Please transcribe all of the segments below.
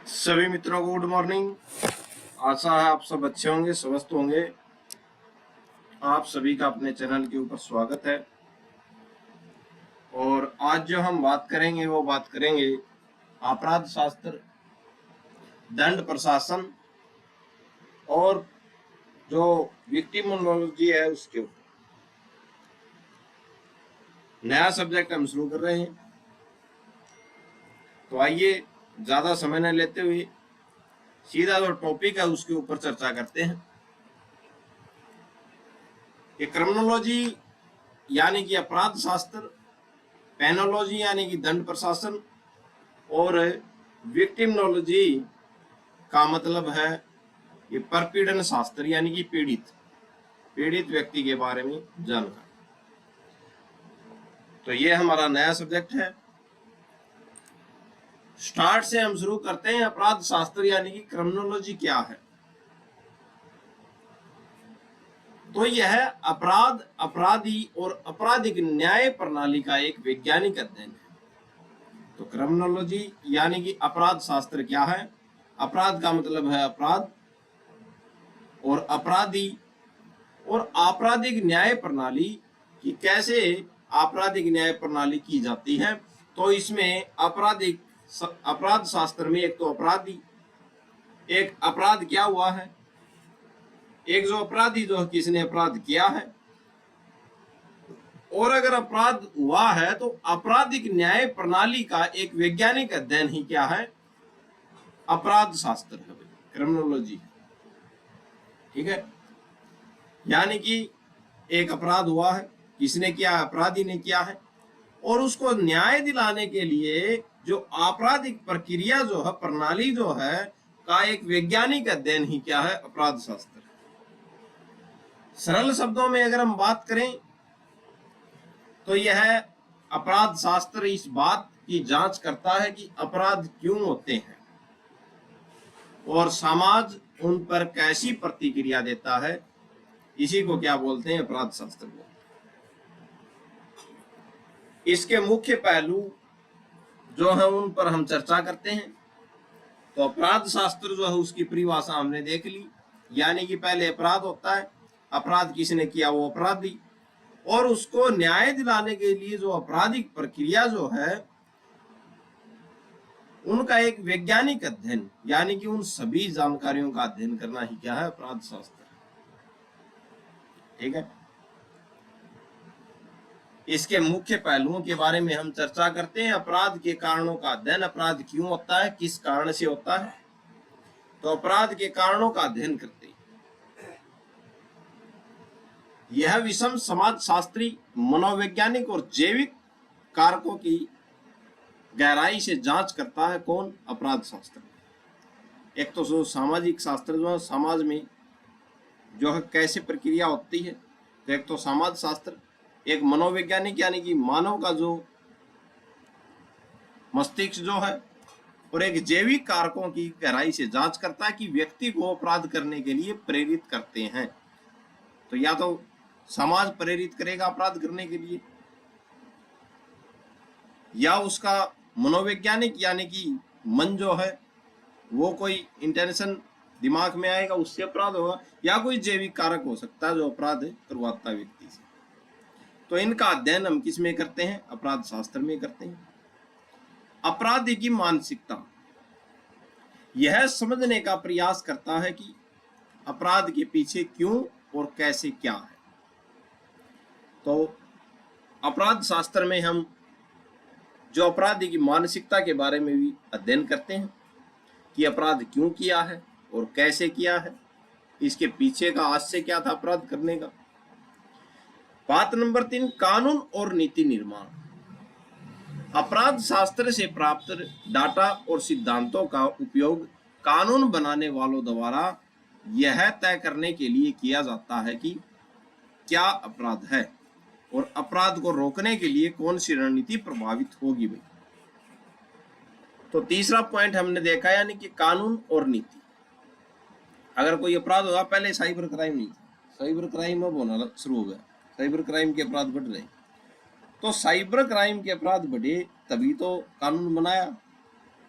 सभी मित्रों को गुड मॉर्निंग। आशा है आप सब अच्छे होंगे, स्वस्थ होंगे। आप सभी का अपने चैनल के ऊपर स्वागत है। और आज जो हम बात करेंगे वो बात करेंगे अपराध शास्त्र, दंड प्रशासन और जो विक्टिमोलॉजी है उसके ऊपर। नया सब्जेक्ट हम शुरू कर रहे हैं, तो आइए ज्यादा समय न लेते हुए सीधा जो टॉपिक है उसके ऊपर चर्चा करते हैं। ये क्रिमिनोलॉजी यानी कि अपराध शास्त्र, पेनोलॉजी यानी कि दंड प्रशासन और विक्टिमोलॉजी का मतलब है ये परपीड़न शास्त्र यानी कि पीड़ित व्यक्ति के बारे में जानकारी। तो ये हमारा नया सब्जेक्ट है। स्टार्ट से हम शुरू करते हैं। अपराध शास्त्र यानी कि क्रिमिनोलॉजी क्या है? तो यह अपराध, अपराधी और आपराधिक न्याय प्रणाली का एक वैज्ञानिक अध्ययन है। तो क्रिमिनोलॉजी यानी कि अपराध शास्त्र क्या है? अपराध का मतलब है अपराध, और अपराधी और आपराधिक न्याय प्रणाली की कैसे आपराधिक न्याय प्रणाली की जाती है। तो इसमें अपराध शास्त्र में एक तो अपराधी, एक अपराध क्या हुआ है, एक जो अपराधी जो किसने अपराध किया है, और अगर अपराध हुआ है तो आपराधिक न्याय प्रणाली का एक वैज्ञानिक अध्ययन ही क्या है? अपराध शास्त्र है, क्रिमिनोलॉजी। ठीक है, यानी कि एक अपराध हुआ है, किसने किया है? अपराधी ने किया है, और उसको न्याय दिलाने के लिए जो आपराधिक प्रक्रिया जो है, प्रणाली जो है का एक वैज्ञानिक अध्ययन ही क्या है? अपराध शास्त्र। सरल शब्दों में अगर हम बात करें तो यह अपराध शास्त्र इस बात की जांच करता है कि अपराध क्यों होते हैं और समाज उन पर कैसी प्रतिक्रिया देता है। इसी को क्या बोलते हैं? अपराध शास्त्र बोलते हैं। इसके मुख्य पहलू जो है उन पर हम चर्चा करते हैं। तो अपराध शास्त्र जो है उसकी परिभाषा हमने देख ली, यानी कि पहले अपराध होता है, अपराध किसने किया वो अपराधी, और उसको न्याय दिलाने के लिए जो आपराधिक प्रक्रिया जो है उनका एक वैज्ञानिक अध्ययन, यानी कि उन सभी जानकारियों का अध्ययन करना ही क्या है? अपराध शास्त्र। ठीक है, इसके मुख्य पहलुओं के बारे में हम चर्चा करते हैं। अपराध के कारणों का अध्ययन, अपराध क्यों होता है, किस कारण से होता है, तो अपराध के कारणों का अध्ययन करते हैं। यह विषम समाज शास्त्री, मनोवैज्ञानिक और जैविक कारकों की गहराई से जांच करता है। कौन? अपराध शास्त्र। एक तो जो सामाजिक शास्त्र जो है, समाज में जो है कैसे प्रक्रिया होती है, तो एक तो समाज शास्त्र, एक मनोवैज्ञानिक यानी कि मानव का जो मस्तिष्क जो है, और एक जैविक कारकों की गहराई से जांच करता है कि व्यक्ति को अपराध करने के लिए प्रेरित करते हैं। तो या तो समाज प्रेरित करेगा अपराध करने के लिए, या उसका मनोवैज्ञानिक यानी कि मन जो है वो कोई इंटेंशन दिमाग में आएगा, उससे अपराध होगा, या कोई जैविक कारक हो सकता है जो अपराध करवाता है व्यक्ति से। तो इनका अध्ययन हम किस में करते हैं? अपराध शास्त्र में करते हैं। अपराधी की मानसिकता, यह समझने का प्रयास करता है कि अपराध के पीछे क्यों और कैसे क्या है। तो अपराध शास्त्र में हम जो अपराधी की मानसिकता के बारे में भी अध्ययन करते हैं कि अपराध क्यों किया है और कैसे किया है, इसके पीछे का आशय क्या था अपराध करने का। बात नंबर 3, कानून और नीति निर्माण। अपराध शास्त्र से प्राप्त डाटा और सिद्धांतों का उपयोग कानून बनाने वालों द्वारा यह तय करने के लिए किया जाता है कि क्या अपराध है और अपराध को रोकने के लिए कौन सी रणनीति प्रभावित होगी। भाई, तो तीसरा पॉइंट हमने देखा, यानी कि कानून और नीति। अगर कोई अपराध होगा, पहले साइबर क्राइम नहीं था, साइबर क्राइम अब होना शुरू हो गया, साइबर क्राइम के अपराध बढ़ रहे। तो साइबर क्राइम के अपराध बढ़े तभी तो कानून बनाया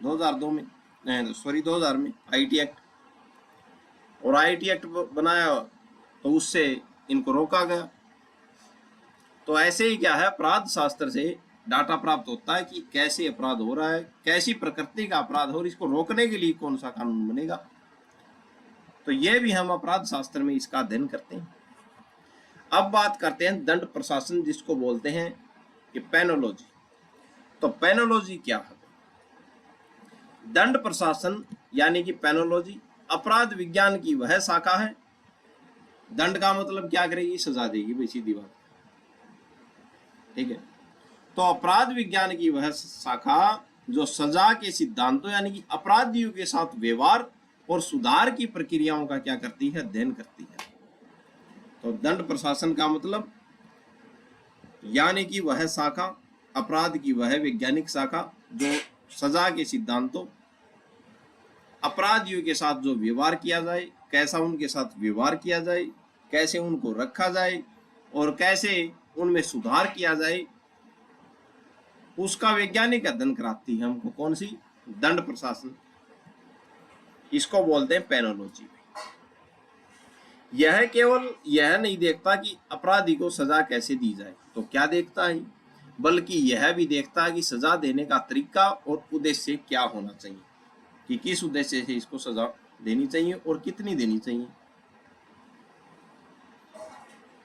2002 में। सॉरी 2000 में आईटी एक्ट, और आईटी एक्ट बनाया तो उससे इनको रोका गया। तो ऐसे ही क्या है, अपराध शास्त्र से डाटा प्राप्त होता है कि कैसे अपराध हो रहा है, कैसी प्रकृति का अपराध हो, और इसको रोकने के लिए कौन सा कानून बनेगा। तो ये भी हम अपराध शास्त्र में इसका अध्ययन करते हैं। अब बात करते हैं दंड प्रशासन, जिसको बोलते हैं कि पेनोलॉजी। तो पेनोलॉजी क्या है? दंड प्रशासन यानी कि पेनोलॉजी अपराध विज्ञान की वह शाखा है। दंड का मतलब क्या करेगी? सजा देगी भाई, सीधी बात, ठीक है। तो अपराध विज्ञान की वह शाखा जो सजा के सिद्धांतों यानी कि अपराधियों के साथ व्यवहार और सुधार की प्रक्रियाओं का क्या करती है? अध्ययन करती है। तो दंड प्रशासन का मतलब यानी कि वह शाखा, अपराध की वह वैज्ञानिक शाखा जो सजा के सिद्धांतों, अपराधियों के साथ जो व्यवहार किया जाए, कैसा उनके साथ व्यवहार किया जाए, कैसे उनको रखा जाए और कैसे उनमें सुधार किया जाए, उसका वैज्ञानिक अध्ययन कराती है हमको। कौन सी? दंड प्रशासन। इसको बोलते हैं पेनोलॉजी। यह केवल यह नहीं देखता कि अपराधी को सजा कैसे दी जाए, तो क्या देखता है, बल्कि यह भी देखता है कि सजा देने का तरीका और उद्देश्य क्या होना चाहिए, कि किस उद्देश्य से इसको सजा देनी चाहिए और कितनी देनी चाहिए।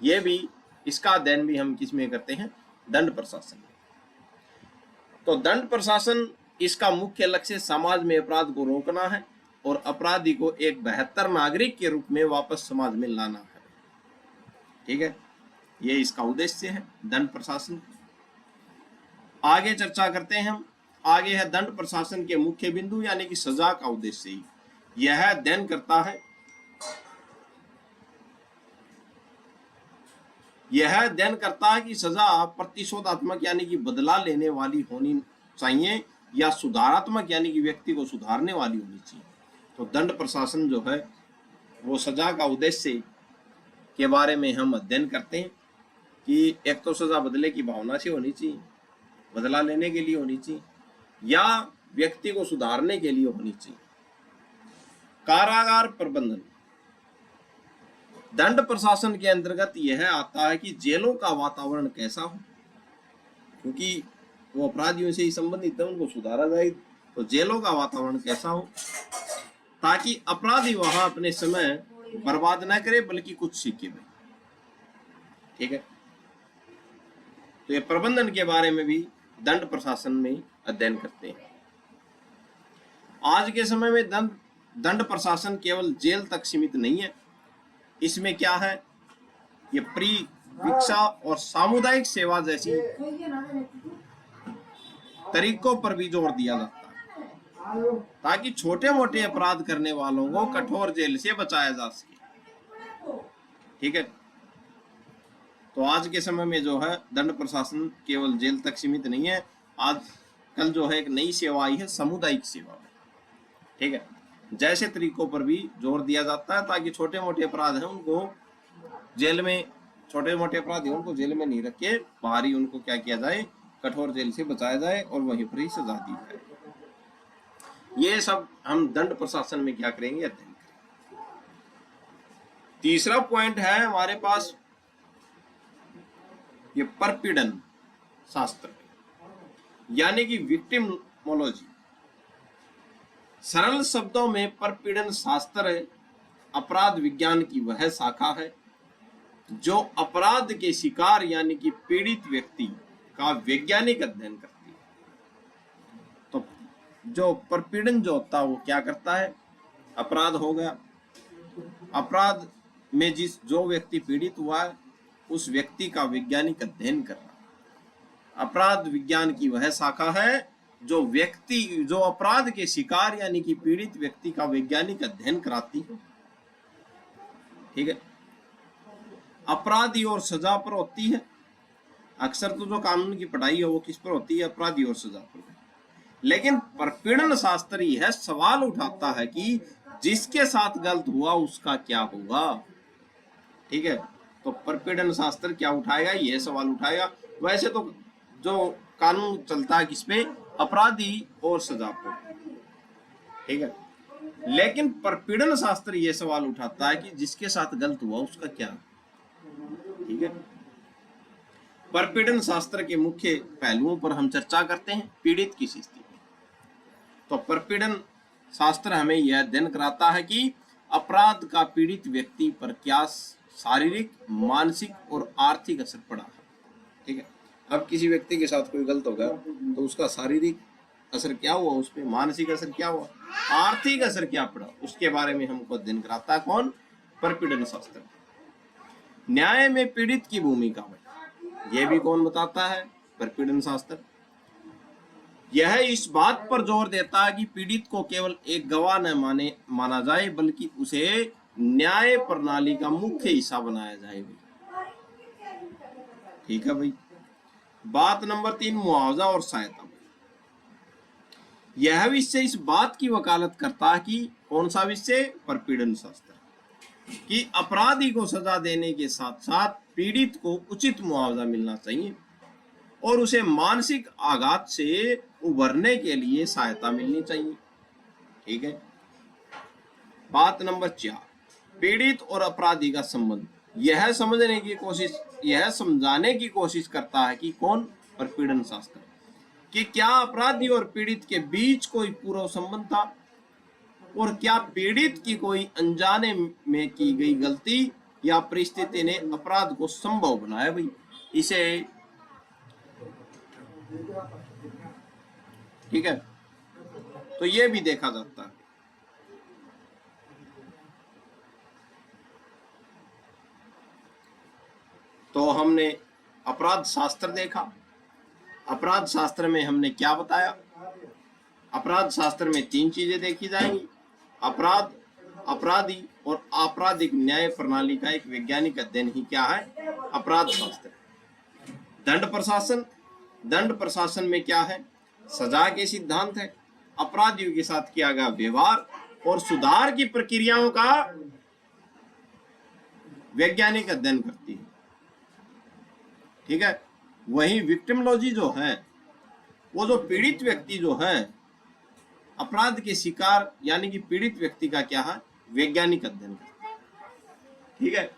यह भी, इसका अध्ययन भी हम किस में करते हैं? दंड प्रशासन। तो दंड प्रशासन, इसका मुख्य लक्ष्य समाज में अपराध को रोकना है और अपराधी को एक बेहतर नागरिक के रूप में वापस समाज में लाना है, ठीक है। ये इसका उद्देश्य है दंड प्रशासन। आगे चर्चा करते हैं हम। आगे है दंड प्रशासन के मुख्य बिंदु यानी कि सजा का उद्देश्य ही यह अध्ययन करता है। यह अध्ययन करता है कि सजा प्रतिशोधात्मक यानी कि बदला लेने वाली होनी चाहिए या सुधारात्मक यानी कि व्यक्ति को सुधारने वाली होनी चाहिए। तो दंड प्रशासन जो है वो सजा का उद्देश्य के बारे में हम अध्ययन करते हैं कि एक तो सजा बदले की भावना से होनी चाहिए, बदला लेने के लिए होनी चाहिए, या व्यक्ति को सुधारने के लिए होनी चाहिए। कारागार प्रबंधन, दंड प्रशासन के अंतर्गत यह आता है कि जेलों का वातावरण कैसा हो, क्योंकि वो अपराधियों से ही संबंधित है, उनको सुधारा जाए। तो जेलों का वातावरण कैसा हो ताकि अपराधी वहां अपने समय बर्बाद न करे बल्कि कुछ सीखे भी, ठीक है। तो ये प्रबंधन के बारे में भी दंड प्रशासन में अध्ययन करते हैं। आज के समय में दंड प्रशासन केवल जेल तक सीमित नहीं है। इसमें क्या है, ये शिक्षा और सामुदायिक सेवा जैसी तरीकों पर भी जोर दिया जाता है ताकि छोटे मोटे अपराध करने वालों को कठोर जेल से बचाया जा सके, ठीक है। तो आज के समय में जो है दंड प्रशासन केवल जेल तक सीमित नहीं है। आज कल जो है एक नई सेवा आई है, सामुदायिक सेवा, ठीक है। जैसे तरीकों पर भी जोर दिया जाता है ताकि छोटे मोटे अपराध हैं उनको जेल में, छोटे मोटे अपराधी उनको जेल में नहीं रखे, बाहर ही उनको क्या किया जाए, कठोर जेल से बचाया जाए और वहीं पर ही सजा दी जाए। ये सब हम दंड प्रशासन में क्या करेंगे, अध्ययन करेंगे। तीसरा पॉइंट है हमारे पास ये परपीड़न शास्त्र यानी कि विक्टिमोलॉजी। सरल शब्दों में परपीड़न शास्त्र अपराध विज्ञान की वह शाखा है जो अपराध के शिकार यानी कि पीड़ित व्यक्ति का वैज्ञानिक अध्ययन करती है। तो जो परपीड़न जो होता है वो क्या करता है, अपराध हो गया, अपराध में जो व्यक्ति पीड़ित हुआ है उस व्यक्ति का वैज्ञानिक अध्ययन करना। अपराध विज्ञान की वह शाखा है जो अपराध के शिकार यानी कि पीड़ित व्यक्ति का वैज्ञानिक अध्ययन कराती है, ठीक है। अपराधी और सजा पर होती है। अक्सर तो जो कानून की पढ़ाई है वो किस पर होती है, अपराधी और सजा पर। लेकिन परपीड़न शास्त्र यह सवाल उठाता है कि जिसके साथ गलत हुआ उसका क्या होगा, ठीक है। तो परपीड़न शास्त्र क्या उठाएगा, यह सवाल उठाएगा। वैसे तो जो कानून चलता है किस पे, अपराधी और सजा पर। ठीक है। लेकिन परपीड़न शास्त्र ये सवाल उठाता है कि जिसके साथ गलत हुआ उसका क्या, ठीक है। परपीड़न शास्त्र के मुख्य पहलुओं पर हम चर्चा करते हैं। पीड़ित की स्थिति, तो परपीड़न शास्त्र हमें यह अध्ययन कराता है कि अपराध का पीड़ित व्यक्ति पर क्या शारीरिक, मानसिक और आर्थिक असर पड़ा है, ठीक है। अब किसी व्यक्ति के साथ कोई गलत होगा तो उसका शारीरिक असर क्या हुआ, उस पर मानसिक असर क्या हुआ, आर्थिक असर क्या पड़ा, उसके बारे में हमको अध्ययन कराता है कौन, परपीड़न शास्त्र। न्याय में पीड़ित की भूमिका है, यह भी कौन बताता है, परपीड़न शास्त्र। यह इस बात पर जोर देता है कि पीड़ित को केवल एक गवाह न माना जाए, बल्कि उसे न्याय प्रणाली का मुख्य हिस्सा बनाया जाए। ठीक है भाई। बात नंबर 3, मुआवजा और सहायता। यह विषय इस बात की वकालत करता है कि कौन सा विषय, परपीड़न शास्त्र, कि अपराधी को सजा देने के साथ साथ पीड़ित को उचित मुआवजा मिलना चाहिए और उसे मानसिक आघात से उभरने के लिए सहायता मिलनी चाहिए। ठीक है। बात नंबर 4, पीड़ित और अपराधी का संबंध। यह समझाने की कोशिश करता है कि कौन, परपीड़न शास्त्र, कि क्या अपराधी और पीड़ित के बीच कोई पूर्व संबंध था और क्या पीड़ित की कोई अनजाने में की गई गलती या परिस्थिति ने अपराध को संभव बनाया। भाई इसे, ठीक है, तो ये भी देखा जाता है। तो हमने अपराध शास्त्र देखा। अपराध शास्त्र में हमने क्या बताया, अपराध शास्त्र में 3 चीजें देखी जाएंगी। अपराध, अपराधी और आपराधिक न्याय प्रणाली का एक वैज्ञानिक अध्ययन ही क्या है, अपराध शास्त्र। दंड प्रशासन, दंड प्रशासन में क्या है, सजा के सिद्धांत है, अपराधियों के साथ किया गया व्यवहार और सुधार की प्रक्रियाओं का वैज्ञानिक अध्ययन करती है। ठीक है। वही विक्टिमोलॉजी जो है, वो जो पीड़ित व्यक्ति जो है, अपराध के शिकार यानी कि पीड़ित व्यक्ति का क्या है, वैज्ञानिक अध्ययन करता है। ठीक है।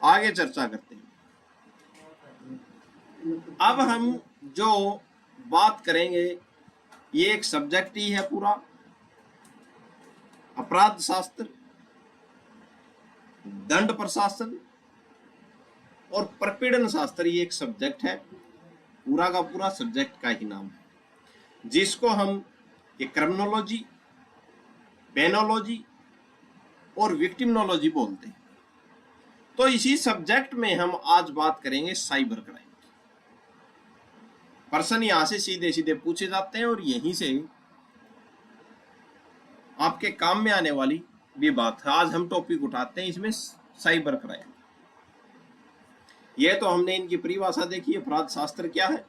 आगे चर्चा करते हैं। अब हम जो बात करेंगे ये एक सब्जेक्ट ही है पूरा, अपराध शास्त्र, दंड प्रशासन और परपीड़न शास्त्र। ये एक सब्जेक्ट है, पूरा का पूरा सब्जेक्ट का ही नाम है, जिसको हम ये क्रिमिनोलॉजी, पेनोलॉजी और विक्टिमोलॉजी बोलते हैं। तो इसी सब्जेक्ट में हम आज बात करेंगे साइबर क्राइम। पर्सन यहां से सीधे सीधे पूछे जाते हैं और यहीं से आपके काम में आने वाली भी बात है। आज हम टॉपिक उठाते हैं इसमें साइबर क्राइम। यह तो हमने इनकी परिभाषा देखी, अपराध शास्त्र क्या है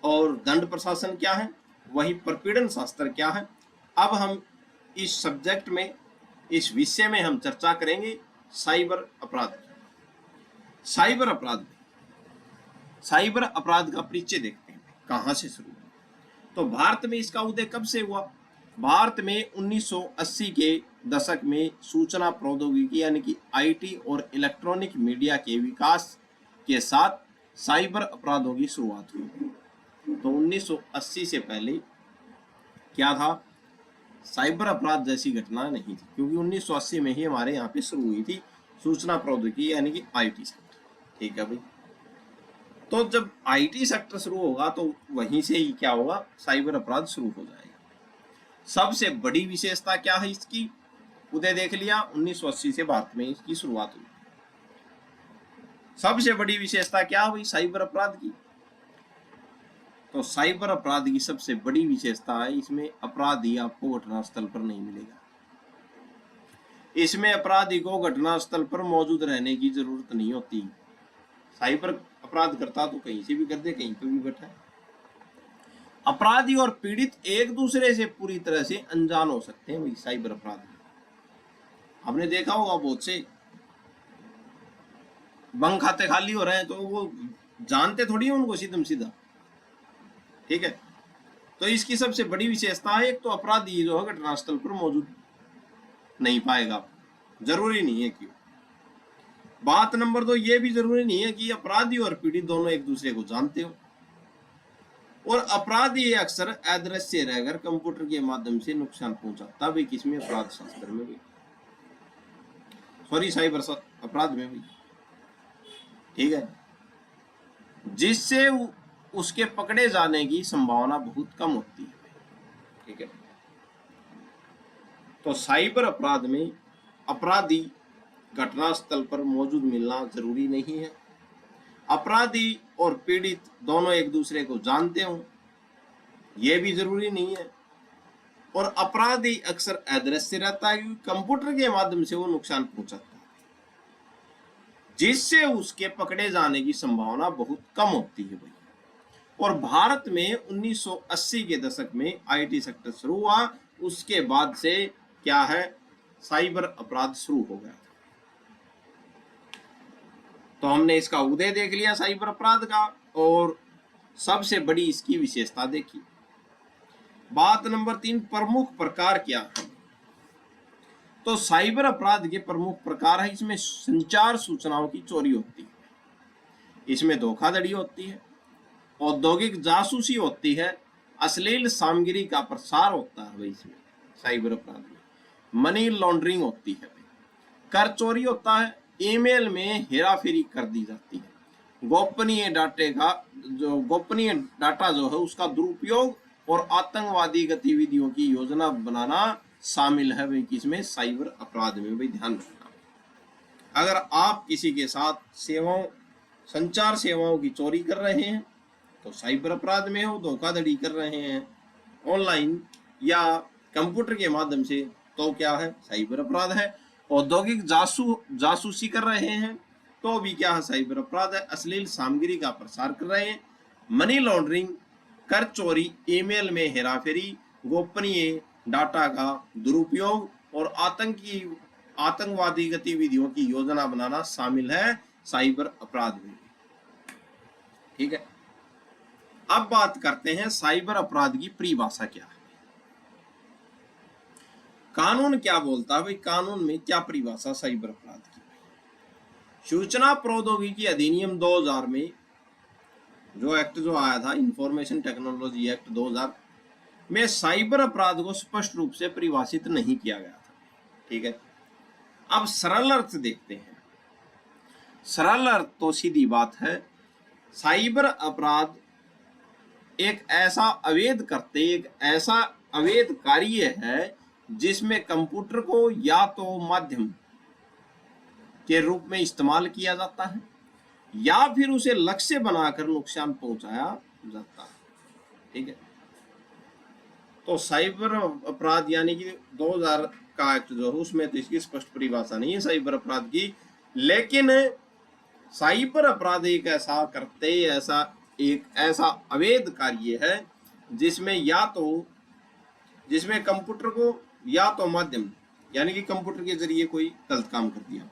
और दंड प्रशासन क्या है, वही परपीड़न शास्त्र क्या है। अब हम इस सब्जेक्ट में, इस विषय में हम चर्चा करेंगे साइबर अपराध। साइबर अपराध, साइबर अपराध का परिचय देखते हैं, कहां से शुरू हुआ। तो भारत में इसका उदय कब से हुआ, भारत में 1980 के दशक में सूचना प्रौद्योगिकी यानी कि आईटी और इलेक्ट्रॉनिक मीडिया के विकास के साथ साइबर अपराधों की शुरुआत हुई। तो 1980 से पहले क्या था, साइबर अपराध जैसी घटना नहीं थी, क्योंकि 1980 में ही हमारे यहाँ पे शुरू हुई थी सूचना प्रौद्योगिकी यानी कि आईटी सेक्टर। ठीक है भाई। तो जब आईटी सेक्टर शुरू होगा तो वहीं से ही क्या होगा, साइबर अपराध शुरू हो जाएगा। सबसे बड़ी विशेषता क्या है इसकी, उदय देख लिया, 1980 से भारत में इसकी शुरुआत हुई। सबसे बड़ी विशेषता क्या हुई साइबर अपराध की, तो साइबर अपराध की सबसे बड़ी विशेषता है इसमें अपराधी आपको घटनास्थल पर नहीं मिलेगा। इसमें अपराधी को घटनास्थल पर मौजूद रहने की जरूरत नहीं होती। साइबर अपराध करता तो कहीं से भी कर दे, कहीं पर भी बैठा है। अपराधी और पीड़ित एक दूसरे से पूरी तरह से अनजान हो सकते हैं। वही साइबर अपराध में आपने देखा होगा, बहुत से बैंक खाते खाली हो रहे हैं तो वो जानते थोड़ी है उनको सीधम सीधा, ठीक है। तो इसकी सबसे बड़ी विशेषता है, एक तो अपराधी जो है घटनास्थल पर मौजूद नहीं पाएगा, जरूरी नहीं है कि। बात नंबर 2, ये भी जरूरी नहीं है कि अपराधी और पीड़ित दोनों एक दूसरे को जानते हो। और अपराधी अक्सर अदृश्य रहकर कंप्यूटर के माध्यम से नुकसान पहुंचाता भी, किसमें, अपराध शास्त्र में भी, सॉरी साइबर अपराध में भी, ठीक है, जिससे उसके पकड़े जाने की संभावना बहुत कम होती है, ठीक है। तो साइबर अपराध में अपराधी घटनास्थल पर मौजूद मिलना जरूरी नहीं है, अपराधी और पीड़ित दोनों एक दूसरे को जानते हो यह भी जरूरी नहीं है, और अपराधी अक्सर अदृश्य रहता है क्योंकि कंप्यूटर के माध्यम से वो नुकसान पहुंचाता है, जिससे उसके पकड़े जाने की संभावना बहुत कम होती है भाई। और भारत में 1980 के दशक में आईटी सेक्टर शुरू हुआ, उसके बाद से क्या है, साइबर अपराध शुरू हो गया था। तो हमने इसका उदय देख लिया साइबर अपराध का, और सबसे बड़ी इसकी विशेषता देखी। बात नंबर 3, प्रमुख प्रकार क्या है। तो साइबर अपराध के प्रमुख प्रकार है, इसमें संचार सूचनाओं की चोरी होती है, इसमें धोखाधड़ी होती है, औद्योगिक जासूसी होती है, अश्लील सामग्री का प्रसार होता है भाई इसमें साइबर अपराध में, मनी लॉन्ड्रिंग होती है, कर चोरी होता है, ईमेल में हेराफेरी कर दी जाती है, गोपनीय डाटा जो है उसका दुरुपयोग और आतंकवादी गतिविधियों की योजना बनाना शामिल है भाई किसमें, साइबर अपराध में भाई, ध्यान रखना। अगर आप किसी के साथ संचार सेवाओं की चोरी कर रहे हैं तो साइबर अपराध में हो, धोखाधड़ी कर रहे हैं ऑनलाइन या कंप्यूटर के माध्यम से तो क्या है, साइबर अपराध है। औद्योगिक जासूसी कर रहे हैं तो भी क्या है, साइबर अपराध है। अश्लील सामग्री का प्रसार कर रहे हैं, मनी लॉन्ड्रिंग, कर चोरी, ईमेल में हेराफेरी, गोपनीय डाटा का दुरुपयोग और आतंकवादी गतिविधियों की योजना बनाना शामिल है साइबर अपराध में, ठीक है। अब बात करते हैं साइबर अपराध की परिभाषा क्या है, कानून क्या बोलता है भाई, कानून में क्या परिभाषा साइबर अपराध की। सूचना प्रौद्योगिकी अधिनियम 2000 में जो एक्ट जो आया था, इंफॉर्मेशन टेक्नोलॉजी एक्ट 2000 में साइबर अपराध को स्पष्ट रूप से परिभाषित नहीं किया गया था, ठीक है। अब सरल अर्थ देखते हैं। सरल अर्थ तो सीधी बात है, साइबर अपराध एक ऐसा अवैध कार्य है जिसमें कंप्यूटर को या तो माध्यम के रूप में इस्तेमाल किया जाता है या फिर उसे लक्ष्य बनाकर नुकसान पहुंचाया जाता है, ठीक है। तो साइबर अपराध यानी कि 2000 का एक्ट जो है उसमें तो इसकी स्पष्ट परिभाषा नहीं है साइबर अपराध की, लेकिन साइबर अपराध एक ऐसा अवैध कार्य है जिसमें कंप्यूटर को या तो माध्यम यानी कि कंप्यूटर के जरिए कोई गलत काम कर दिया,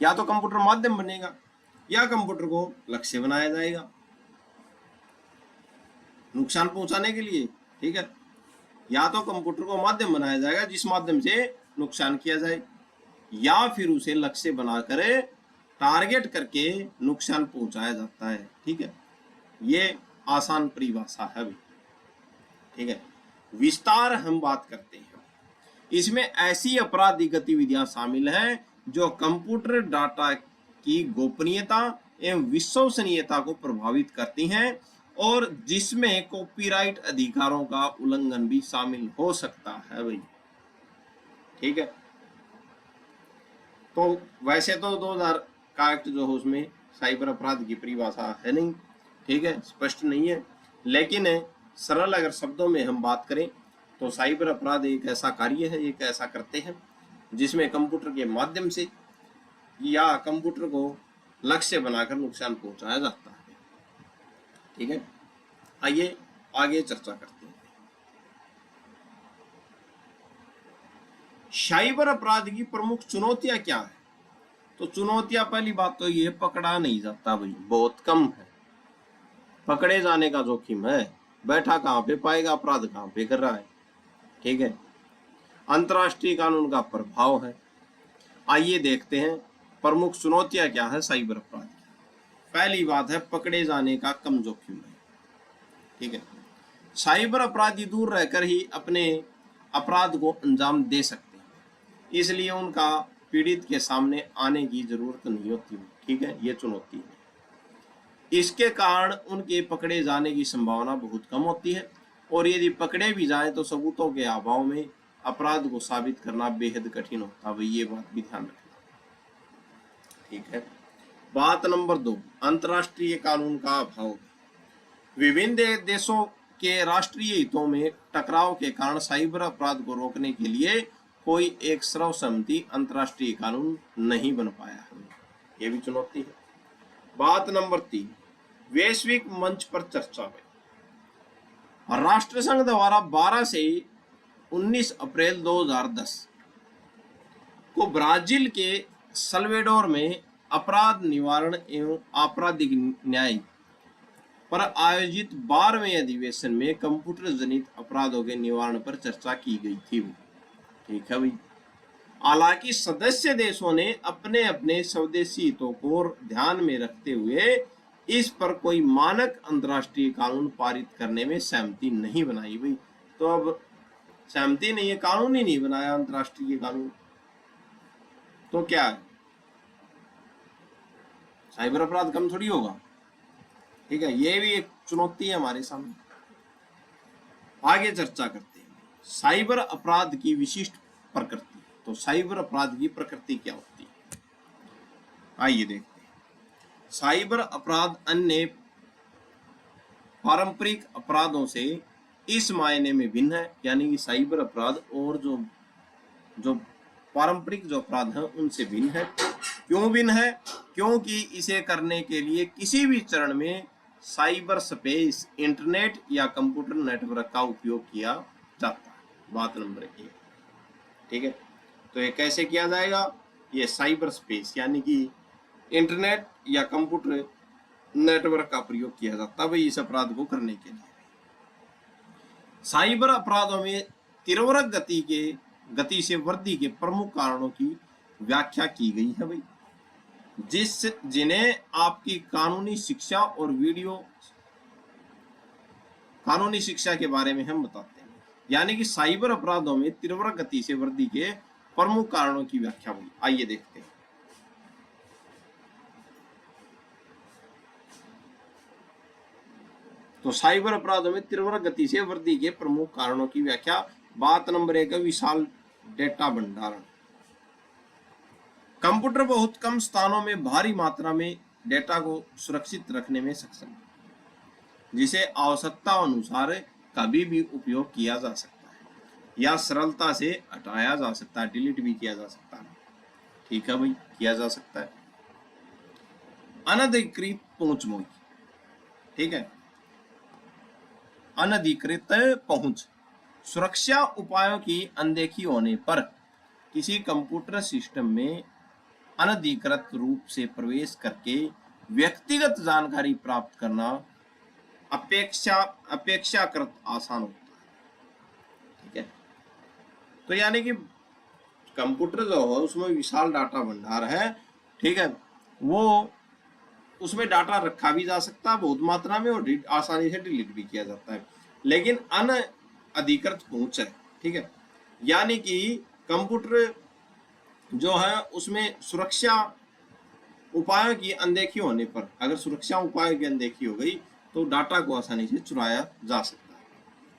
या तो कंप्यूटर माध्यम बनेगा या कंप्यूटर को लक्ष्य बनाया जाएगा नुकसान पहुंचाने के लिए, ठीक है। या तो कंप्यूटर को माध्यम बनाया जाएगा जिस माध्यम से नुकसान किया जाए, या फिर उसे लक्ष्य बनाकर टारगेट करके नुकसान पहुंचाया जाता है, ठीक है। ये आसान परिभाषा है भी, ठीक है। विस्तार हम बात करते हैं, इसमें ऐसी आपराधिक गतिविधियां शामिल हैं जो कंप्यूटर डाटा की गोपनीयता एवं विश्वसनीयता को प्रभावित करती हैं और जिसमें कॉपीराइट अधिकारों का उल्लंघन भी शामिल हो सकता है भाई, ठीक है। तो वैसे तो 2000 का एक्ट जो है उसमें साइबर अपराध की परिभाषा है नहीं, ठीक है, स्पष्ट नहीं है, लेकिन सरल अगर शब्दों में हम बात करें तो साइबर अपराध एक ऐसा कार्य है, एक ऐसा करते हैं जिसमें कंप्यूटर के माध्यम से या कंप्यूटर को लक्ष्य बनाकर नुकसान पहुंचाया जाता है, ठीक है। आइए आगे चर्चा करते हैं। साइबर अपराध की प्रमुख चुनौतियां क्या है? तो चुनौतियां, पहली बात तो ये पकड़ा नहीं जाता भाई, बहुत कम है, पकड़े जाने का जोखिम है, बैठा कहाँ पे पाएगा, अपराध कहाँ पे कर रहा है। ठीक है, अंतर्राष्ट्रीय कानून का प्रभाव है। आइए देखते हैं प्रमुख चुनौतियां क्या है साइबर अपराध की। पहली बात है पकड़े जाने का कम जोखिम है। ठीक है, साइबर अपराधी दूर रहकर ही अपने अपराध को अंजाम दे सकते हैं, इसलिए उनका पीड़ित के सामने आने की जरूरत नहीं होती। ठीक है, ये चुनौती है। इसके कारण उनके पकड़े जाने की संभावना बहुत कम होती है, और यदि पकड़े भी जाए तो सबूतों के अभाव में अपराध को साबित करना बेहद कठिन होता है। ये बात भी ध्यान रखना। ठीक है, बात नंबर 2, अंतर्राष्ट्रीय कानून का अभाव। विभिन्न देशों के राष्ट्रीय हितों में टकराव के कारण साइबर अपराध को रोकने के लिए कोई एक सर्वसम्मति अंतर्राष्ट्रीय कानून नहीं बन पाया है। यह भी चुनौती है। बात नंबर 3, वैश्विक मंच पर चर्चा हुई। राष्ट्रसंघ द्वारा 12 से 19 अप्रैल 2010 को ब्राजील के सल्वेडोर में अपराध निवारण एवं आपराधिक न्याय पर आयोजित 12वें अधिवेशन में कंप्यूटर जनित अपराधों के निवारण पर चर्चा की गई थी। ठीक है भाई, हालांकि सदस्य देशों ने अपने अपने स्वदेशी हितों को ध्यान में रखते हुए इस पर कोई मानक अंतर्राष्ट्रीय कानून पारित करने में सहमति नहीं बनाई। भाई तो अब सहमति नहीं है, कानून ही नहीं बनाया अंतर्राष्ट्रीय कानून, तो क्या है, साइबर अपराध कम थोड़ी होगा। ठीक है, ये भी एक चुनौती है हमारे सामने। आगे चर्चा करते हैं साइबर अपराध की विशिष्ट प्रकृति। तो साइबर अपराध की प्रकृति क्या होती है, आइए देखते हैं। साइबर अपराध अन्य पारंपरिक अपराधों से इस मायने में भिन्न है, यानी कि साइबर अपराध और जो पारंपरिक जो अपराध है उनसे भिन्न है। क्यों भिन्न है? क्योंकि इसे करने के लिए किसी भी चरण में साइबर स्पेस, इंटरनेट या कंप्यूटर नेटवर्क का उपयोग किया जाता है। बात नंबर 1। ठीक है, तो ये कैसे किया जाएगा? ये साइबर स्पेस यानी कि इंटरनेट या कंप्यूटर नेटवर्क का प्रयोग किया जाता है भाई इस अपराध को करने के लिए। साइबर अपराधों में तीव्र गति से वृद्धि के प्रमुख कारणों की व्याख्या की गई है भाई, जिन्हें आपकी कानूनी शिक्षा और वीडियो कानूनी शिक्षा के बारे में हम बताते हैं। यानी कि साइबर अपराधों में तीव्र गति से वृद्धि के प्रमुख कारणों की व्याख्या हुई। आइए देखते हैं। तो साइबर अपराधों में तीव्र गति से वृद्धि के प्रमुख कारणों की व्याख्या। बात नंबर 1, विशाल डेटा भंडारण। कंप्यूटर बहुत कम स्थानों में भारी मात्रा में डेटा को सुरक्षित रखने में सक्षम है, जिसे आवश्यकता अनुसार कभी भी उपयोग किया जा सकता है या सरलता से हटाया जा सकता है, डिलीट भी किया जा सकता है। ठीक है भाई, किया जा सकता है। अनधिकृत पहुंच मोई। ठीक है, अनधिकृत पहुंच। सुरक्षा उपायों की अनदेखी होने पर किसी कंप्यूटर सिस्टम में अनधिकृत रूप से प्रवेश करके व्यक्तिगत जानकारी प्राप्त करना अपेक्षाकृत आसान होता है। ठीक है, तो यानी कि कंप्यूटर जो है उसमें विशाल डाटा भंडार है। ठीक है, वो उसमें डाटा रखा भी जा सकता है बहुत मात्रा में और आसानी से डिलीट भी किया जाता है, लेकिन अनधिकृत पहुंच है। ठीक है, यानी कि कंप्यूटर जो है उसमें सुरक्षा उपायों की अनदेखी होने पर, अगर सुरक्षा उपायों की अनदेखी हो गई तो डाटा को आसानी से चुराया जा सकता है।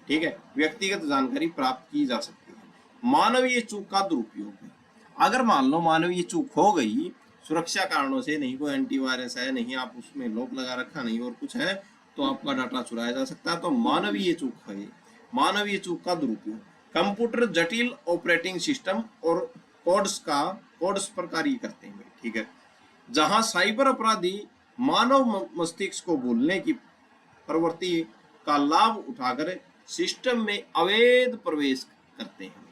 ठीक है, व्यक्तिगत जानकारी प्राप्त की जा सकती है। मानवीय चूक का दुरुपयोग है। अगर मान लो मानवीय चूक हो गई, सुरक्षा कारणों से, नहीं कोई एंटीवायरस है, नहीं आप उसमें लॉक लगा रखा, नहीं और कुछ है, तो आपका डाटा चुराया जा सकता है। तो मानवीय चूक है, मानवीय चूक का दुरुपयोग। कंप्यूटर जटिल ऑपरेटिंग सिस्टम और कोड्स पर कार्य करते हैं। ठीक है, जहां साइबर अपराधी मानव मस्तिष्क को भूलने की प्रवृत्ति का लाभ उठाकर सिस्टम में अवैध प्रवेश करते हैं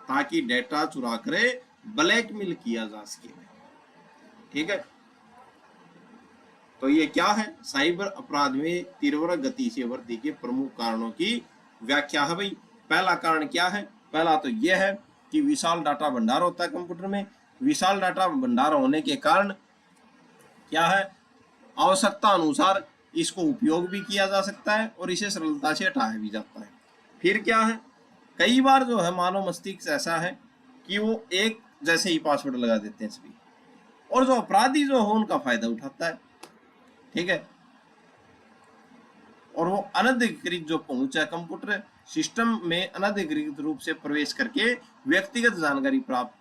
ताकि डेटा चुरा कर ब्लैकमेल किया जा सके। ठीक है, तो ये क्या है, साइबर अपराध में तीव्र गति से वृद्धि के प्रमुख कारणों की व्याख्या है भाई। पहला कारण क्या है, पहला तो यह है कि विशाल डाटा भंडार होता है कंप्यूटर में। विशाल डाटा भंडार होने के कारण क्या है, आवश्यकता अनुसार इसको उपयोग भी किया जा सकता है और इसे सरलता से हटाया भी जाता है। फिर क्या है, कई बार जो है मानव मस्तिष्क ऐसा है कि वो एक जैसे ही पासवर्ड लगा देते हैं सभी, और जो अपराधी जो है उनका फायदा उठाता है, ठीक है। और वो अनधिकृत जो पहुंच है कंप्यूटर सिस्टम में अनधिकृत रूप से प्रवेश करके व्यक्तिगत जानकारी प्राप्त